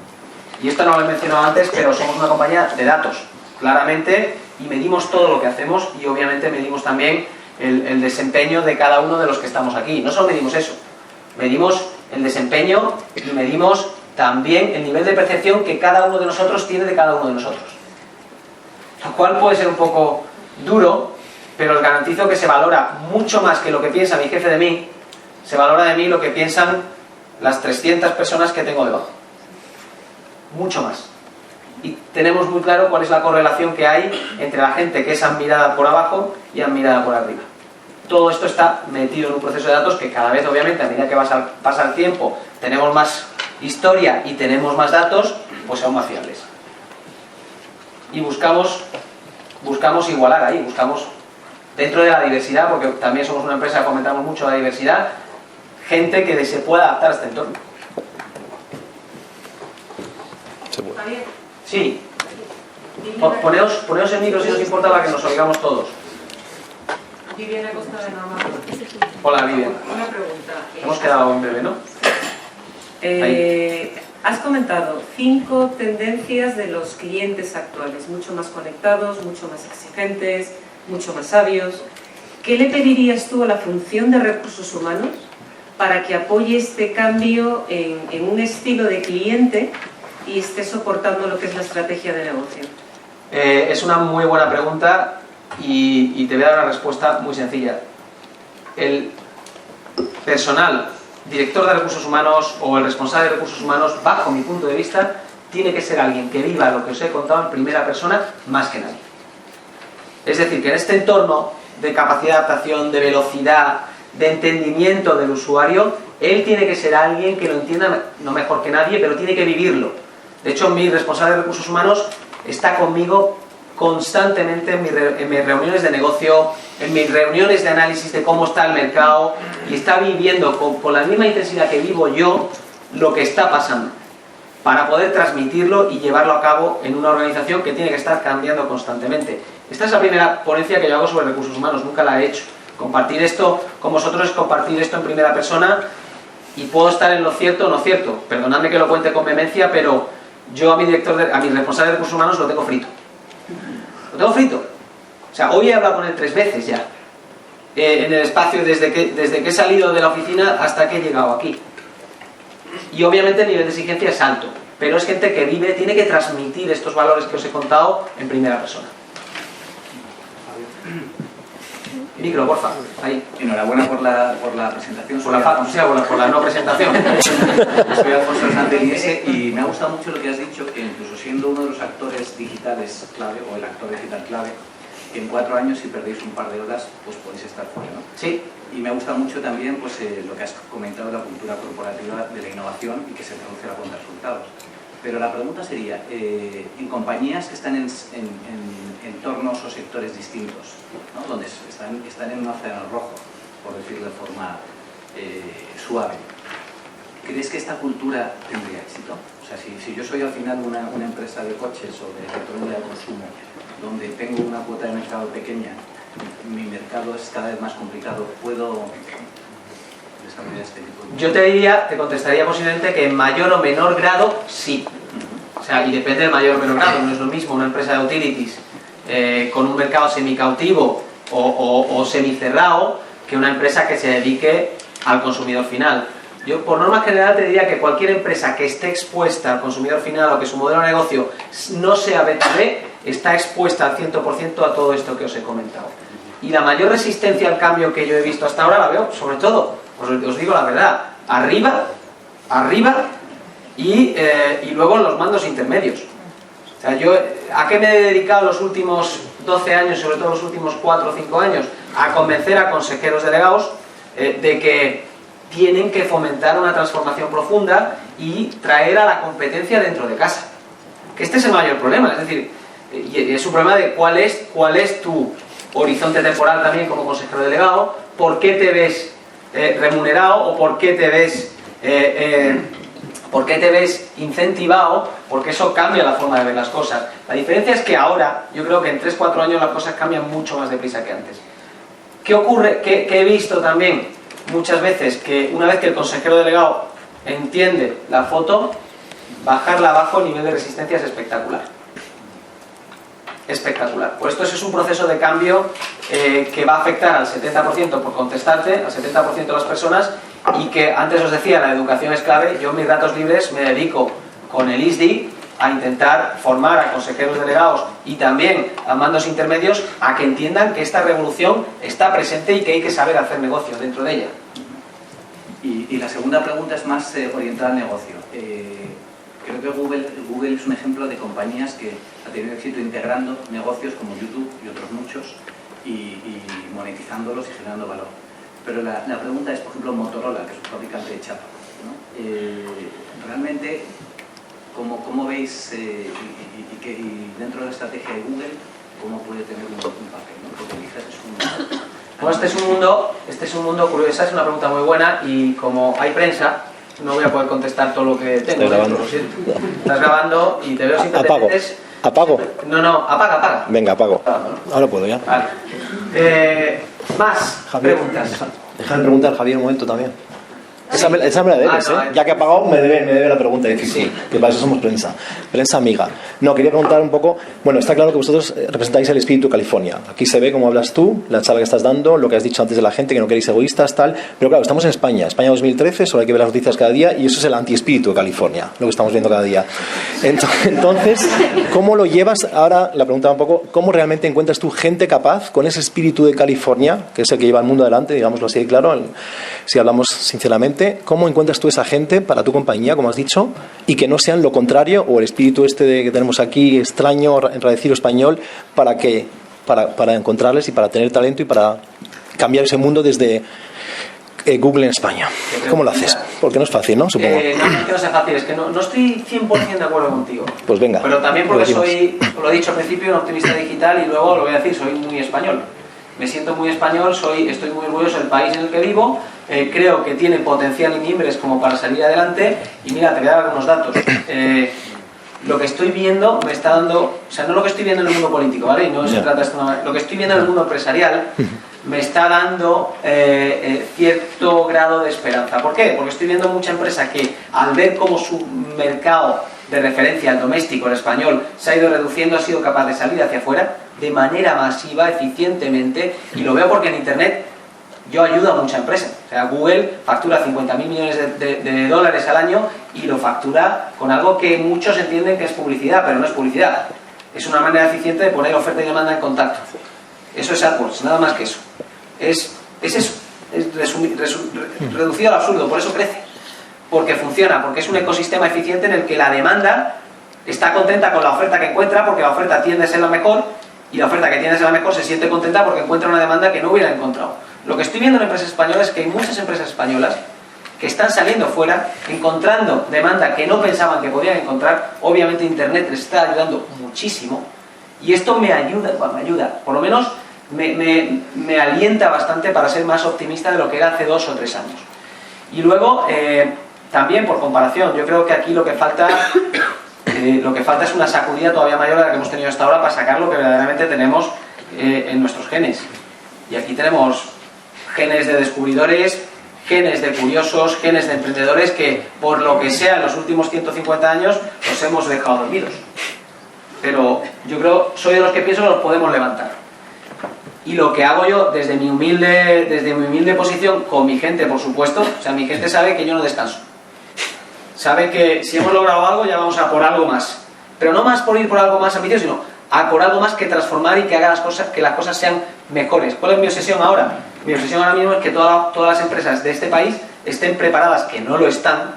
Y esto no lo he mencionado antes, pero somos una compañía de datos, claramente, y medimos todo lo que hacemos y obviamente medimos también el desempeño de cada uno de los que estamos aquí. No solo medimos eso, medimos el desempeño y medimos también el nivel de percepción que cada uno de nosotros tiene de cada uno de nosotros. Lo cual puede ser un poco duro, pero os garantizo que se valora mucho más que lo que piensa mi jefe de mí, se valora de mí lo que piensan las 300 personas que tengo debajo. Mucho más. Y tenemos muy claro cuál es la correlación que hay entre la gente que es admirada por abajo y admirada por arriba. Todo esto está metido en un proceso de datos que cada vez, obviamente, a medida que pasa el tiempo, tenemos más historia y tenemos más datos, pues son más fiables. Y buscamos igualar ahí, buscamos dentro de la diversidad, porque también somos una empresa que fomentamos mucho la diversidad, gente que se pueda adaptar a este entorno. Javier. Sí. Poneos el micro si os importa para que nos oigamos todos. Viviana Costa de Navarra. Hola, Vivian. Una pregunta. Hemos quedado en breve, ¿no? Has comentado 5 tendencias de los clientes actuales, mucho más conectados, mucho más exigentes, mucho más sabios. ¿Qué le pedirías tú a la función de recursos humanos para que apoye este cambio en un estilo de cliente y esté soportando lo que es la estrategia de negocio? Es una muy buena pregunta y te voy a dar una respuesta muy sencilla. El personal, director de recursos humanos o el responsable de recursos humanos, bajo mi punto de vista, tiene que ser alguien que viva lo que os he contado en primera persona más que nadie. Es decir, que en este entorno de capacidad de adaptación, de velocidad, de entendimiento del usuario, él tiene que ser alguien que lo entienda no mejor que nadie, pero tiene que vivirlo. De hecho, mi responsable de recursos humanos está conmigo constantemente en mis reuniones de negocio, en mis reuniones de análisis de cómo está el mercado, y está viviendo con la misma intensidad que vivo yo lo que está pasando, para poder transmitirlo y llevarlo a cabo en una organización que tiene que estar cambiando constantemente. Esta es la primera ponencia que yo hago sobre recursos humanos, nunca la he hecho. Compartir esto con vosotros es compartir esto en primera persona, y puedo estar en lo cierto o no cierto. Perdonadme que lo cuente con vehemencia, pero yo a mi responsable de recursos humanos lo tengo frito. Lo tengo frito. O sea, hoy he hablado con él 3 veces ya, en el espacio desde que he salido de la oficina hasta que he llegado aquí. Y obviamente el nivel de exigencia es alto, pero es gente que vive, tiene que transmitir estos valores que os he contado en primera persona. Micro, porfa. Ahí. Enhorabuena por la presentación. Por la no presentación. Soy Alfonso Santeliese y me ha gustado mucho lo que has dicho, que incluso siendo uno de los actores digitales clave, o el actor digital clave, que en 4 años, si perdéis un par de horas, pues podéis estar fuera, ¿no? Sí. Y me ha gustado mucho también pues, lo que has comentado de la cultura corporativa de la innovación y que se traduce a buenos resultados. Pero la pregunta sería, en compañías que están en entornos o sectores distintos, ¿no? Donde están en un océano rojo, por decirlo de forma suave, ¿crees que esta cultura tendría éxito? O sea, si yo soy al final una empresa de coches o de electrónica de consumo, donde tengo una cuota de mercado pequeña, mi mercado es cada vez más complicado, ¿puedo desarrollar este tipo de...? Yo te contestaría posiblemente que en mayor o menor grado, sí. O sea, y depende del mayor o menor grado. No es lo mismo una empresa de utilities con un mercado semicautivo o semicerrado que una empresa que se dedique al consumidor final. Yo, por norma general, te diría que cualquier empresa que esté expuesta al consumidor final o que su modelo de negocio no sea B2B, está expuesta al 100% a todo esto que os he comentado. Y la mayor resistencia al cambio que yo he visto hasta ahora la veo, sobre todo, os digo la verdad, arriba y luego en los mandos intermedios. O sea, yo, ¿a qué me he dedicado los últimos 12 años, sobre todo los últimos 4 o 5 años? A convencer a consejeros delegados de que tienen que fomentar una transformación profunda y traer a la competencia dentro de casa. Que este es el mayor problema, es decir, y es un problema de cuál es tu horizonte temporal también como consejero delegado, por qué te ves remunerado o por qué te ves incentivado, porque eso cambia la forma de ver las cosas. La diferencia es que ahora, yo creo que en 3-4 años las cosas cambian mucho más deprisa que antes. ¿Qué ocurre? Que he visto también muchas veces que una vez que el consejero delegado entiende la foto, bajarla abajo, el nivel de resistencia es espectacular. Espectacular. Por esto es un proceso de cambio que va a afectar al 70% por contestarte, al 70% de las personas, y que antes os decía, la educación es clave. Yo en mis ratos libres me dedico con el ISDI a intentar formar a consejeros delegados y también a mandos intermedios a que entiendan que esta revolución está presente y que hay que saber hacer negocio dentro de ella. Y la segunda pregunta es más orientada al negocio. Creo que Google es un ejemplo de compañías que ha tenido éxito integrando negocios como YouTube y otros muchos y monetizándolos y generando valor. Pero la pregunta es, por ejemplo, Motorola, que es un fabricante de chapa, ¿no? Realmente, ¿cómo veis y dentro de la estrategia de Google, cómo puede tener un papel, ¿no? Porque quizás Bueno, este es un mundo curioso. Esa es una pregunta muy buena y como hay prensa, no voy a poder contestar todo lo que tengo. Lo siento. Estás grabando y te veo sin precedentes. ¿Apago? No, apaga. Venga, apago. Ahora puedo ya. Vale. Más Javier, preguntas. Déjame preguntar, Javier, un momento también. Sí. Esa me la debes, Ya que ha pagado, me debe la pregunta difícil. Sí. Que para eso somos prensa amiga. No, quería preguntar un poco. Bueno, está claro que vosotros representáis el espíritu de California. Aquí se ve cómo hablas tú, la charla que estás dando, lo que has dicho antes de la gente, que no queréis egoístas, tal. Pero claro, estamos en España 2013, solo hay que ver las noticias cada día, y eso es el antiespíritu de California, lo que estamos viendo cada día. Entonces, ¿cómo lo llevas? Ahora, la pregunta un poco, ¿cómo realmente encuentras tú gente capaz con ese espíritu de California, que es el que lleva el mundo adelante, digámoslo así de claro, si hablamos sinceramente? ¿Cómo encuentras tú esa gente para tu compañía, como has dicho, y que no sean lo contrario, o el espíritu que tenemos aquí, extraño, enradecido español, para encontrarles y para tener talento y para cambiar ese mundo desde Google en España? ¿Cómo lo haces? Porque no es fácil, ¿no? Supongo. No es que no sea fácil, es que no estoy 100% de acuerdo contigo. Pues venga. Pero también porque soy, lo he dicho al principio, un optimista digital, y luego lo voy a decir, soy muy español. Me siento muy español, estoy muy orgulloso del país en el que vivo, creo que tiene potencial y mimbres como para salir adelante, y mira, te voy a dar algunos datos. Lo que estoy viendo me está dando, o sea, no lo que estoy viendo en el mundo político, ¿vale? Y no se trata esto, lo que estoy viendo en el mundo empresarial me está dando cierto grado de esperanza. ¿Por qué? Porque estoy viendo mucha empresa que, al ver cómo su mercado de referencia, el doméstico, el español, se ha ido reduciendo, ha sido capaz de salir hacia afuera de manera masiva, eficientemente, y lo veo porque en Internet yo ayudo a mucha empresa. O sea, Google factura 50.000 millones de dólares al año y lo factura con algo que muchos entienden que es publicidad, pero no es publicidad. Es una manera eficiente de poner oferta y demanda en contacto. Eso es AdWords, nada más que eso. Es eso. Es reducido al absurdo, por eso crece. Porque funciona, porque es un ecosistema eficiente en el que la demanda está contenta con la oferta que encuentra, porque la oferta tiende a ser la mejor, y la oferta que tiende a ser la mejor se siente contenta porque encuentra una demanda que no hubiera encontrado. Lo que estoy viendo en empresas españolas es que hay muchas empresas españolas que están saliendo fuera, encontrando demanda que no pensaban que podían encontrar. Obviamente Internet les está ayudando muchísimo, y esto me ayuda, por lo menos me alienta bastante para ser más optimista de lo que era hace 2 o 3 años. Y luego, también por comparación, yo creo que aquí lo que falta es una sacudida todavía mayor de la que hemos tenido hasta ahora para sacar lo que verdaderamente tenemos en nuestros genes. Y aquí tenemos genes de descubridores, genes de curiosos, genes de emprendedores que, por lo que sea, en los últimos 150 años los hemos dejado dormidos. Pero yo creo, soy de los que pienso que los podemos levantar. Y lo que hago yo desde mi humilde posición, con mi gente, por supuesto, o sea, mi gente sabe que yo no descanso. Sabe que si hemos logrado algo, ya vamos a por algo más. Pero no más por ir por algo más ambicioso, sino a por algo más que transformar y que haga que las cosas sean mejores. ¿Cuál es mi obsesión ahora? Mi obsesión ahora mismo es que todas las empresas de este país estén preparadas, que no lo están,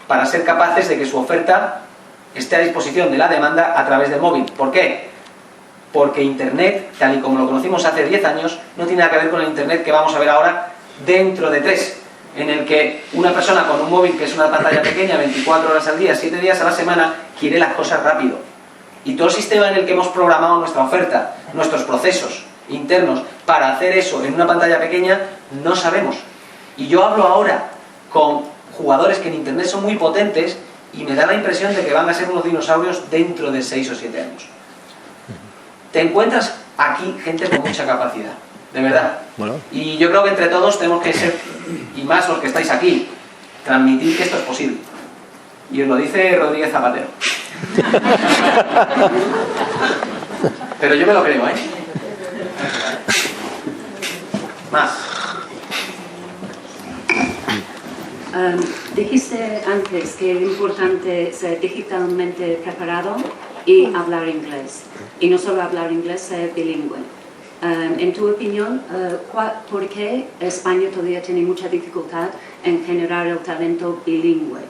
para ser capaces de que su oferta esté a disposición de la demanda a través del móvil. ¿Por qué? Porque Internet, tal y como lo conocimos hace 10 años, no tiene nada que ver con el Internet que vamos a ver ahora dentro de 3, en el que una persona con un móvil, que es una pantalla pequeña, 24 horas al día, 7 días a la semana, quiere las cosas rápido. Y todo el sistema en el que hemos programado nuestra oferta, nuestros procesos internos, para hacer eso en una pantalla pequeña, no sabemos. Y yo hablo ahora con jugadores que en Internet son muy potentes y me da la impresión de que van a ser unos dinosaurios dentro de 6 o 7 años. Te encuentras aquí gente con mucha capacidad, de verdad. Bueno. Y yo creo que entre todos tenemos que ser, y más los que estáis aquí, transmitir que esto es posible. Y os lo dice Rodríguez Zapatero. Pero yo me lo creo, ¿eh? Más. Dijiste antes que es importante ser digitalmente preparado y hablar inglés. Y no solo hablar inglés, ser bilingüe. En tu opinión, ¿por qué España todavía tiene mucha dificultad en generar el talento bilingüe?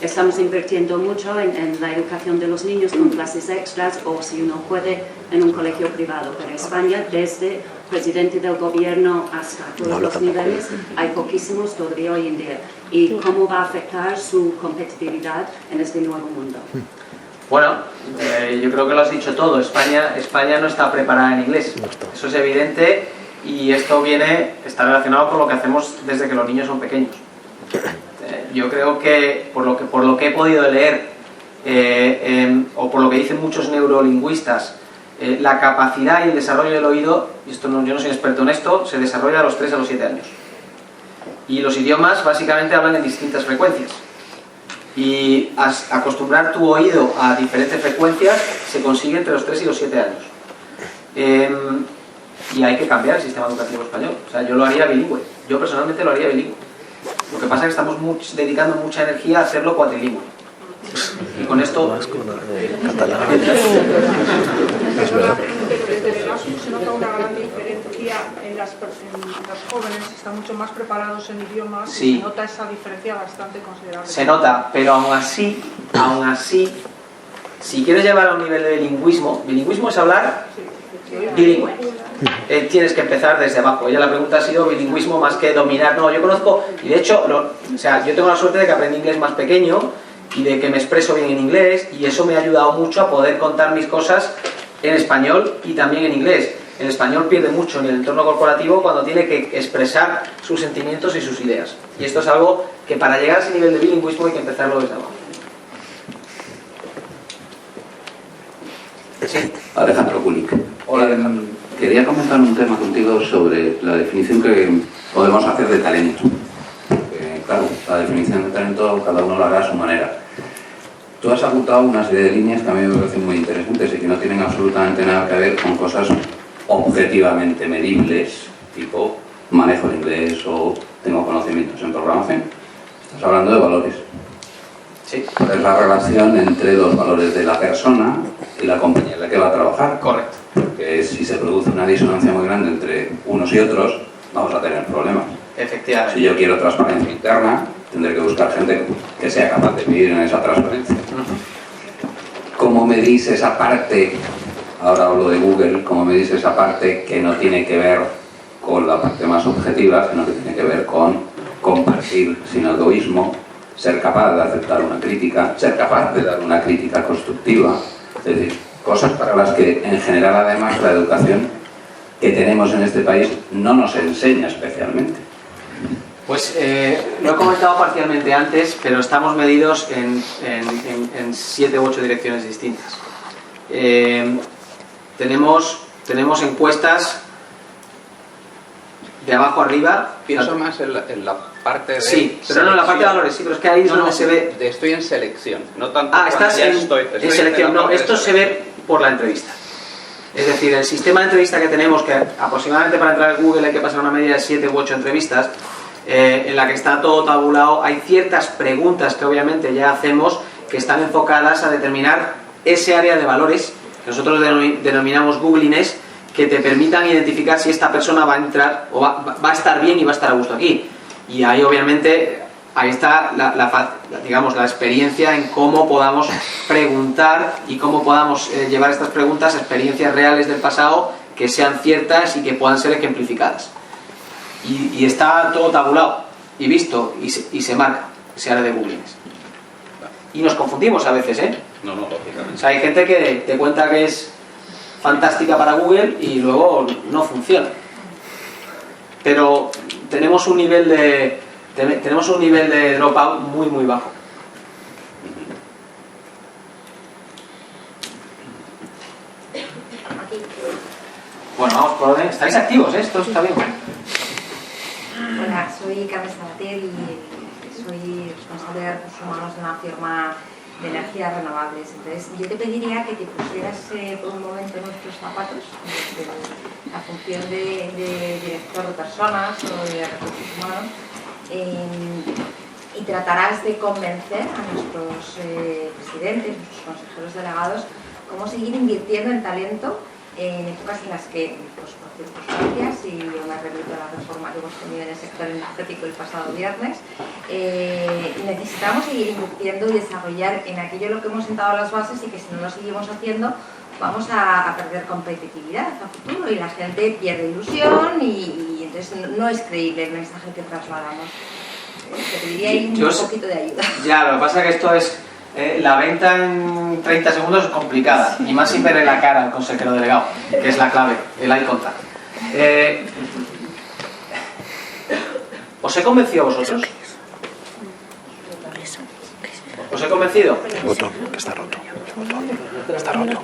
Estamos invirtiendo mucho en la educación de los niños con clases extras o, si uno puede, en un colegio privado. Pero en España, desde presidente del gobierno hasta todos los niveles, hay poquísimos todavía hoy en día. ¿Y cómo va a afectar su competitividad en este nuevo mundo? Bueno, yo creo que lo has dicho todo. España no está preparada en inglés. Eso es evidente y esto está relacionado con lo que hacemos desde que los niños son pequeños. Yo creo que por lo que he podido leer o por lo que dicen muchos neurolingüistas, la capacidad y el desarrollo del oído, y yo no soy experto en esto, se desarrolla a los 3 a los 7 años. Y los idiomas básicamente hablan en distintas frecuencias. Y acostumbrar tu oído a diferentes frecuencias se consigue entre los 3 y los 7 años. Y hay que cambiar el sistema educativo español. O sea, yo lo haría bilingüe. Yo personalmente lo haría bilingüe. Lo que pasa es que estamos dedicando mucha energía a hacerlo cuatrilingüe. Y con esto... Catalán. Es verdad. Desde el Erasmus se nota una gran diferencia en los jóvenes, están mucho más preparados en idiomas, sí. Y se nota esa diferencia bastante considerable. Se nota, pero aún así, si quieres llevar a un nivel de bilingüismo es hablar bilingüe. Tienes que empezar desde abajo. Ya la pregunta ha sido bilingüismo más que dominar. No, yo conozco, y de hecho, yo tengo la suerte de que aprendí inglés más pequeño y de que me expreso bien en inglés, y eso me ha ayudado mucho a poder contar mis cosas en español y también en inglés. El español pierde mucho en el entorno corporativo cuando tiene que expresar sus sentimientos y sus ideas. Y esto es algo que para llegar a ese nivel de bilingüismo hay que empezarlo desde abajo. Sí. Alejandro Kulik. Hola, Alejandro. Quería comentar un tema contigo sobre la definición que podemos hacer de talento. Claro, la definición de talento cada uno lo hará a su manera. Tú has apuntado una serie de líneas que a mí me parecen muy interesantes y que no tienen absolutamente nada que ver con cosas objetivamente medibles, tipo manejo el inglés o tengo conocimientos en programación. Estás hablando de valores. Sí. ¿Cuál es la relación entre los valores de la persona y la compañía en la que va a trabajar? Correcto. Porque si se produce una disonancia muy grande entre unos y otros, vamos a tener problemas. Efectivamente. Si yo quiero transparencia interna, tendré que buscar gente que sea capaz de vivir en esa transparencia. ¿Cómo medís esa parte, ahora hablo de Google, cómo medís esa parte que no tiene que ver con la parte más objetiva, sino que tiene que ver con compartir sin egoísmo, ser capaz de aceptar una crítica, ser capaz de dar una crítica constructiva? Es decir, cosas para las que en general además la educación que tenemos en este país no nos enseña especialmente. Pues lo he comentado parcialmente antes, pero estamos medidos en 7 u 8 direcciones distintas. Tenemos encuestas de abajo arriba. Pienso más en la parte de... Sí, pero no en la parte de valores, sí, pero es que ahí es donde se ve... Estoy en selección, no tanto... estás en estoy selección. No, esto proceso. se ve por la entrevista. Es decir, el sistema de entrevista que tenemos, que aproximadamente para entrar en Google hay que pasar una media de 7 u 8 entrevistas, en la que está todo tabulado, hay ciertas preguntas que obviamente ya hacemos que están enfocadas a determinar ese área de valores que nosotros denominamos Googliness, que te permitan identificar si esta persona va a entrar o va a estar bien y va a estar a gusto aquí. Y ahí obviamente ahí está digamos, la experiencia en cómo podamos preguntar y cómo podamos llevar estas preguntas a experiencias reales del pasado que sean ciertas y que puedan ser ejemplificadas. Y está todo tabulado y visto y se marca ese área de Googliness. Y nos confundimos a veces, ¿eh? No, lógicamente. O sea, hay gente que te cuenta que es fantástica para Google y luego no funciona. Pero tenemos un nivel de dropout muy bajo. Bueno, vamos por orden. Estáis activos, ¿eh? Esto está bien. Hola, soy Carmen Sabater y soy responsable de recursos humanos de una firma de energías renovables. Entonces, yo te pediría que te pusieras por un momento en nuestros zapatos, desde la función de director de personas o de recursos humanos, y tratarás de convencer a nuestros presidentes, nuestros consejeros delegados, cómo seguir invirtiendo en talento en épocas en las que, pues, por circunstancias, y yo me repito a la reforma que hemos tenido en el sector energético el pasado viernes, necesitamos seguir invirtiendo y desarrollar en aquello en lo que hemos sentado las bases, y que si no lo seguimos haciendo vamos a perder competitividad a futuro y la gente pierde ilusión y entonces no es creíble el mensaje que trasladamos. Te pediría ahí un poquito de ayuda. Ya, lo que pasa es que esto es... la venta en 30 segundos es complicada, y más sin verle la cara al consejero delegado, que es la clave, el eye contact. ¿Os he convencido a vosotros? ¿Os he convencido? El botón, que está roto. Está roto.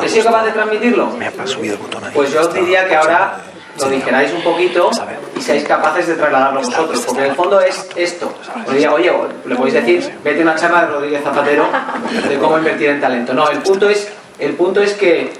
¿He sido capaz de transmitirlo? Me ha subido el botón ahí. Pues yo os diría que ahora lo digeráis un poquito y seáis capaces de trasladarlo vosotros, porque en el fondo es esto. Os diría, oye, le podéis decir, vete a una charla de Rodríguez Zapatero de cómo invertir en talento. No, el punto es que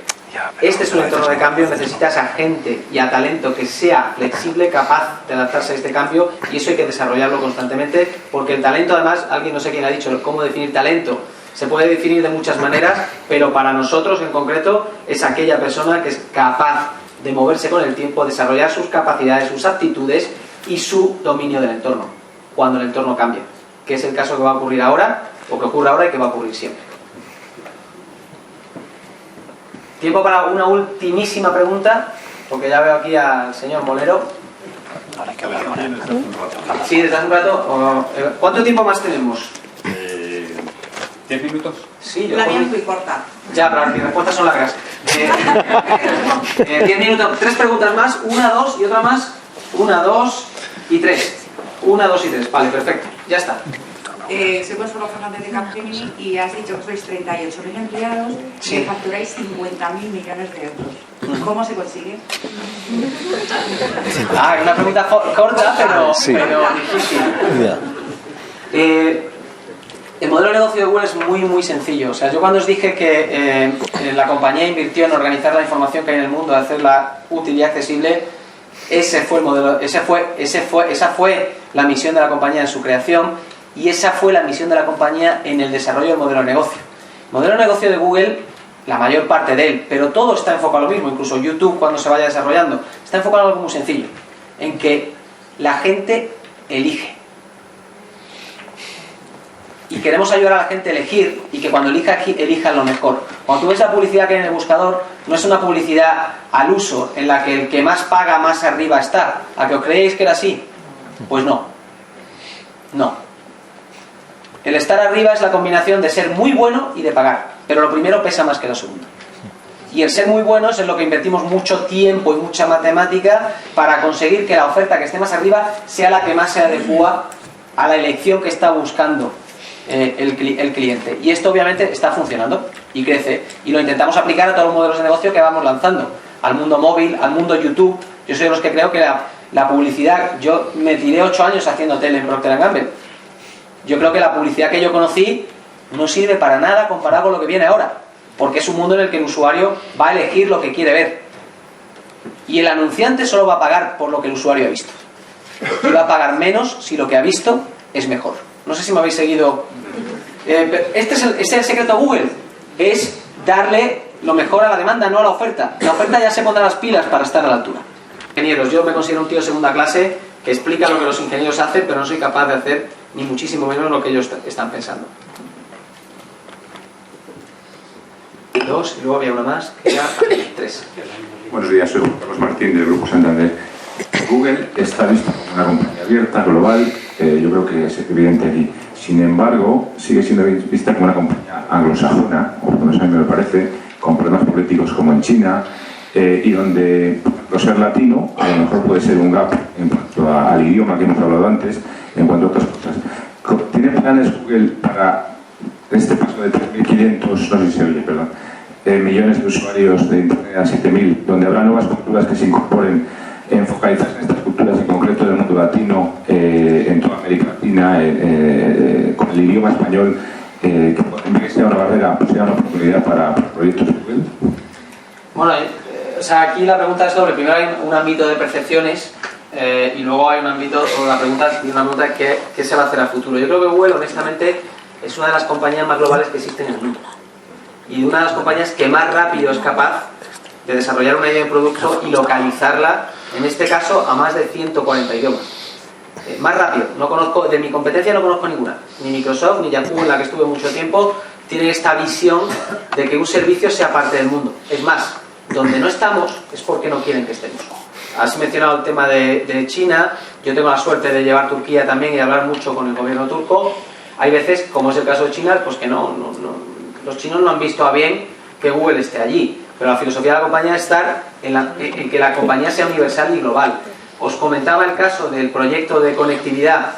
este es un entorno de cambio, necesitas a gente y a talento que sea flexible, capaz de adaptarse a este cambio, y eso hay que desarrollarlo constantemente, porque el talento, además, alguien no sé quién ha dicho cómo definir talento. Se puede definir de muchas maneras, pero para nosotros en concreto es aquella persona que es capaz de moverse con el tiempo, desarrollar sus capacidades, sus aptitudes y su dominio del entorno, cuando el entorno cambia, que es el caso que va a ocurrir ahora, o que ocurre ahora y que va a ocurrir siempre. Tiempo para una ultimísima pregunta, porque ya veo aquí al señor Molero. Ahora hay que hablar con él. Sí, desde hace un rato. ¿Cuánto tiempo más tenemos? 10 minutos. Sí, yo La mía es muy corta. Ya, pero mis respuestas son largas. 10 minutos, 3 preguntas más, 1, 2 y otra más. 1, 2 y 3. 1, 2 y 3. Vale, perfecto. Ya está. Soy Consuelo Fernández de Capgemini y has dicho que sois 38.000 empleados y que facturáis 50.000 millones de euros. ¿Cómo se consigue? Una pregunta corta, pero difícil. El modelo de negocio de Google es muy sencillo. O sea, yo cuando os dije que la compañía invirtió en organizar la información que hay en el mundo, hacerla útil y accesible, ese fue el modelo, esa fue la misión de la compañía en su creación, y esa fue la misión de la compañía en el desarrollo del modelo de negocio. El modelo de negocio de Google, la mayor parte de él, pero todo está enfocado a lo mismo, incluso YouTube cuando se vaya desarrollando, está enfocado en algo muy sencillo, en que la gente elige. Y queremos ayudar a la gente a elegir, y que cuando elija lo mejor. Cuando tú ves la publicidad que hay en el buscador, no es una publicidad al uso, en la que el que más paga más arriba está. ¿A que os creéis que era así? Pues no. No. El estar arriba es la combinación de ser muy bueno y de pagar, pero lo primero pesa más que lo segundo. Y el ser muy bueno es en lo que invertimos mucho tiempo y mucha matemática para conseguir que la oferta que esté más arriba sea la que más se adecua a la elección que está buscando el cliente. Y esto obviamente está funcionando y crece, y lo intentamos aplicar a todos los modelos de negocio que vamos lanzando, al mundo móvil, al mundo YouTube. Yo soy de los que creo que la publicidad, yo me tiré 8 años haciendo tele en Procter & Gamble. Yo creo que la publicidad que yo conocí no sirve para nada comparado con lo que viene ahora. porque es un mundo en el que el usuario va a elegir lo que quiere ver. Y el anunciante solo va a pagar por lo que el usuario ha visto. Y va a pagar menos si lo que ha visto es mejor. No sé si me habéis seguido. Este es el secreto de Google. Es darle lo mejor a la demanda, no a la oferta. La oferta ya se pondrá las pilas para estar a la altura. Ingenieros, yo me considero un tío de segunda clase que explica lo que los ingenieros hacen, pero no soy capaz de hacer ni muchísimo menos lo que ellos están pensando. 2, y luego había una más, que era 3. Buenos días, soy Carlos Martín del Grupo Santander. Google está vista como una compañía abierta, global, yo creo que es evidente aquí. Sin embargo, sigue siendo vista como una compañía anglosajona, o por lo menos a mí me parece, con problemas políticos como en China, y donde, por ser latino, a lo mejor puede ser un gap en cuanto al idioma que hemos hablado antes, en cuanto a otras cosas. ¿Tiene planes Google para este paso de 3.500, no sé si se oye, perdón, millones de usuarios de Internet a 7.000, donde habrá nuevas culturas que se incorporen, en focalizarse en estas culturas, en concreto del mundo latino, en toda América Latina, con el idioma español, que en vez de sea una barrera, sea una oportunidad para proyectos Google? Bueno, o sea, aquí la pregunta es sobre, primero hay un ámbito de percepciones y luego hay un ámbito, o una pregunta ¿qué se va a hacer a futuro? Yo creo que Google, honestamente, es una de las compañías más globales que existen en el mundo. Y una de las compañías que más rápido es capaz de desarrollar una idea de producto y localizarla, en este caso, a más de 140 idiomas. Más rápido. No conozco, de mi competencia no conozco ninguna. Ni Microsoft, ni Yahoo, en la que estuve mucho tiempo, tienen esta visión de que un servicio sea parte del mundo. Es más, donde no estamos es porque no quieren que estemos. Has mencionado el tema de China. Yo tengo la suerte de llevar Turquía también y hablar mucho con el gobierno turco. Hay veces, como es el caso de China, pues que los chinos no han visto a bien que Google esté allí. Pero la filosofía de la compañía es estar en que la compañía sea universal y global. Os comentaba el caso del proyecto de conectividad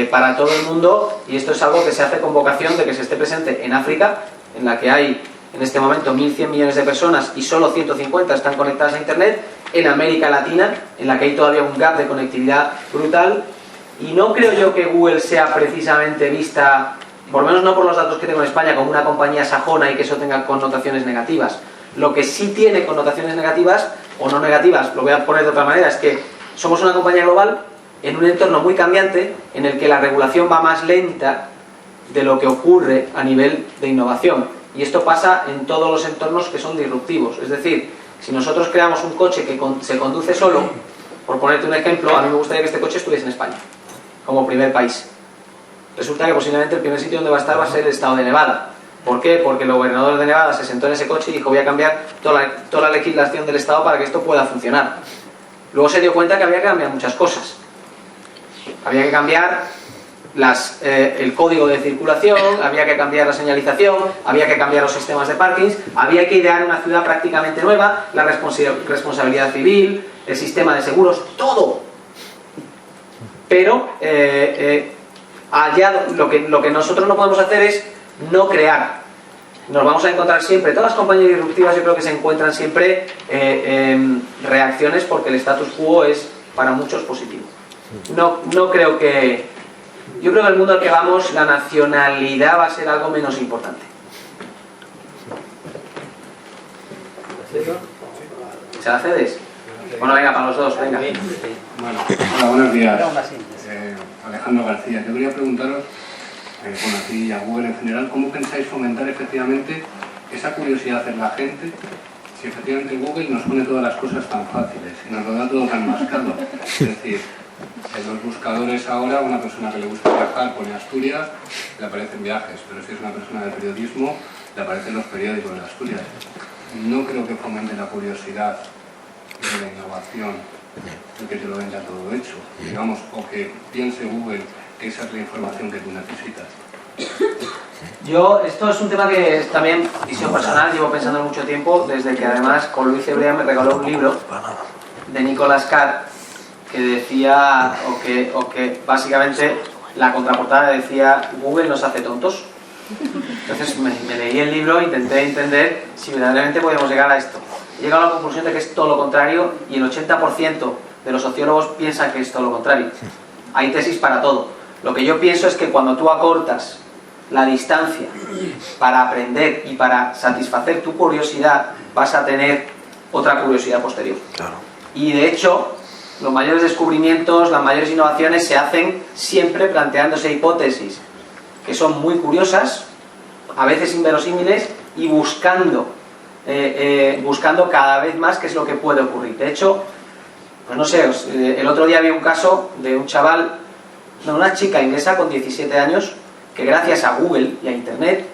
para todo el mundo, y esto es algo que se hace con vocación de que se esté presente en África, en la que hay en este momento 1.100 millones de personas y solo 150 están conectadas a Internet, en América Latina, en la que hay todavía un gap de conectividad brutal, y no creo yo que Google sea precisamente vista, por lo menos no por los datos que tengo en España, como una compañía sajona y que eso tenga connotaciones negativas. Lo que sí tiene connotaciones negativas, o no negativas, lo voy a poner de otra manera, es que somos una compañía global en un entorno muy cambiante en el que la regulación va más lenta de lo que ocurre a nivel de innovación. Y esto pasa en todos los entornos que son disruptivos. Es decir, si nosotros creamos un coche que se conduce solo, por ponerte un ejemplo, a mí me gustaría que este coche estuviese en España, como primer país. Resulta que posiblemente el primer sitio donde va a estar va a ser el estado de Nevada. ¿Por qué? Porque el gobernador de Nevada se sentó en ese coche y dijo: voy a cambiar toda la legislación del estado para que esto pueda funcionar. Luego se dio cuenta que había que cambiar muchas cosas. Había que cambiar el código de circulación, había que cambiar la señalización, había que cambiar los sistemas de parkings, había que idear una ciudad prácticamente nueva, la responsabilidad civil, el sistema de seguros, todo. Pero allá lo que nosotros no podemos hacer es no crear. Nos vamos a encontrar siempre, todas las compañías disruptivas yo creo que se encuentran siempre reacciones porque el status quo es para muchos positivo. No creo que... Yo creo que en el mundo al que vamos la nacionalidad va a ser algo menos importante. ¿Se la cedes? Bueno, venga, para los dos, venga. Bueno, hola, buenos días. Alejandro García, yo quería preguntaros, bueno, a ti y a Google en general, ¿cómo pensáis fomentar efectivamente esa curiosidad en la gente si efectivamente Google nos pone todas las cosas tan fáciles y nos lo da todo tan mascado? Es decir, en los buscadores ahora, una persona que le gusta viajar pone Asturias, le aparecen viajes, pero si es una persona de periodismo, le aparecen los periódicos de Asturias. No creo que fomente la curiosidad de la innovación, el que te lo venda todo hecho, digamos, o que piense Google que esa es la información que tú necesitas. Esto es un tema que es también visión personal, llevo pensando mucho tiempo, desde que además con Luis Hebrea me regaló un libro de Nicolas Carr que decía, o que básicamente la contraportada decía: Google nos hace tontos. Entonces me leí el libro e intenté entender si verdaderamente podíamos llegar a esto. He llegado a la conclusión de que es todo lo contrario, y el 80% de los sociólogos piensan que es todo lo contrario. Hay tesis para todo. Lo que yo pienso es que cuando tú acortas la distancia para aprender y para satisfacer tu curiosidad, vas a tener otra curiosidad posterior. Claro. Y de hecho, los mayores descubrimientos, las mayores innovaciones se hacen siempre planteándose hipótesis que son muy curiosas, a veces inverosímiles, y buscando cada vez más qué es lo que puede ocurrir. De hecho, pues no sé, el otro día vi un caso de un chaval, no, una chica inglesa con 17 años que gracias a Google y a Internet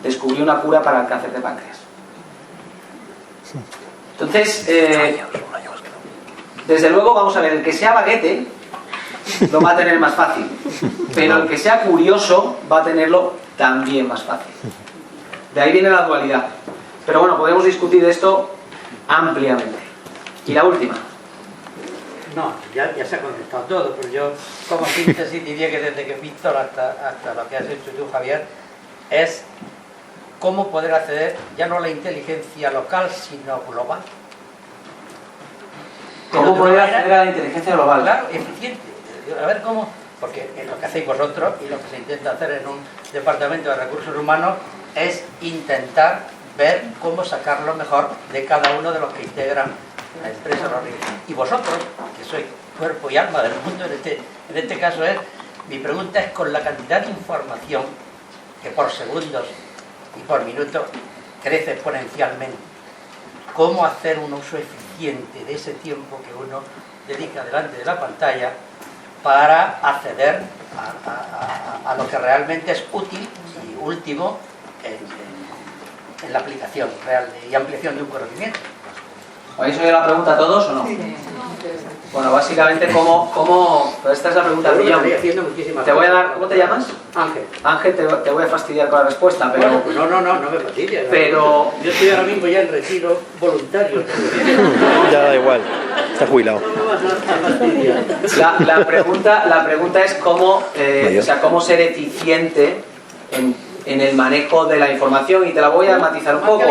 descubrió una cura para el cáncer de páncreas. Entonces, desde luego, vamos a ver, el que sea baguete lo va a tener más fácil, pero el que sea curioso va a tenerlo también más fácil. De ahí viene la dualidad. Pero bueno, podemos discutir esto ampliamente. Y la última. No, ya se ha contestado todo, pero yo como síntesis diría que desde que Víctor hasta lo que has hecho tú, Javier, es cómo poder acceder ya no a la inteligencia local, sino global. ¿Cómo poder acceder a la inteligencia global? Claro, eficiente. A ver cómo, porque lo que hacéis vosotros y lo que se intenta hacer en un departamento de recursos humanos es intentar ver cómo sacar lo mejor de cada uno de los que integran la empresa. Y vosotros, que sois cuerpo y alma del mundo, en este caso mi pregunta es, con la cantidad de información que por segundos y por minutos crece exponencialmente, ¿cómo hacer un uso eficiente de ese tiempo que uno dedica delante de la pantalla para acceder a lo que realmente es útil y último en la aplicación real y ampliación de un conocimiento? ¿Habéis oído la pregunta a todos o no? Bueno, básicamente, ¿cómo? Esta es la pregunta del millón. Te voy a dar, ¿cómo te llamas? Ángel. Ángel, te voy a fastidiar con la respuesta, pero... Bueno, no me fastidia. Pero... Yo estoy ahora mismo ya en retiro voluntario. Ya da igual, está jubilado. La pregunta es cómo, cómo ser eficiente en el manejo de la información, y te la voy a matizar un poco.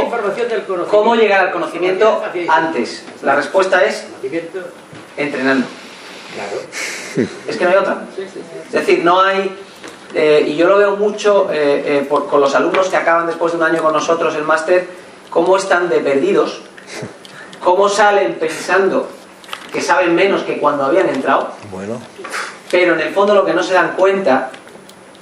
¿Cómo llegar al conocimiento antes? La respuesta es entrenando. Claro. Es que no hay otra. Es decir, no hay... y yo lo veo mucho con los alumnos que acaban después de un año con nosotros el máster, cómo están de perdidos, cómo salen pensando que saben menos que cuando habían entrado, bueno, pero en el fondo lo que no se dan cuenta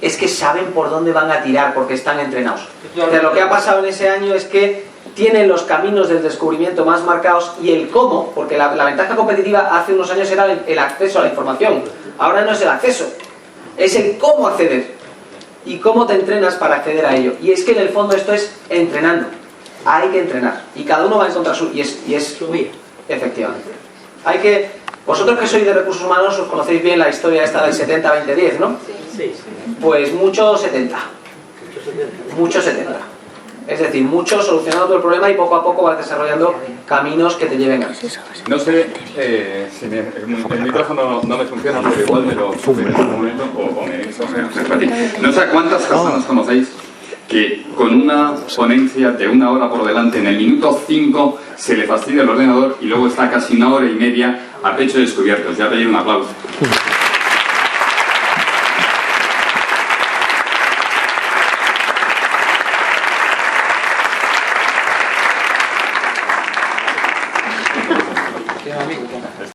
es que saben por dónde van a tirar porque están entrenados. Entonces, lo que ha pasado en ese año es que tienen los caminos del descubrimiento más marcados, y el cómo, porque la ventaja competitiva hace unos años era el acceso a la información. Ahora no es el acceso, es el cómo acceder y cómo te entrenas para acceder a ello. Y es que en el fondo esto es entrenando. Hay que entrenar y cada uno va a encontrar su... Y es subir, efectivamente. Hay que... Vosotros que sois de recursos humanos os conocéis bien la historia esta del 70-20-10, ¿no? Sí. Pues mucho 70. Mucho 70. Es decir, mucho solucionando todo el problema y poco a poco vas desarrollando caminos que te lleven a eso. No sé si el micrófono no me funciona, pero igual me lo suben en un momento o me dices, no sé cuántas personas conocéis que con una ponencia de 1 hora por delante, en el minuto 5 se le fastidia el ordenador y luego está casi 1 hora y media a pecho descubierto. Ya te doy un aplauso.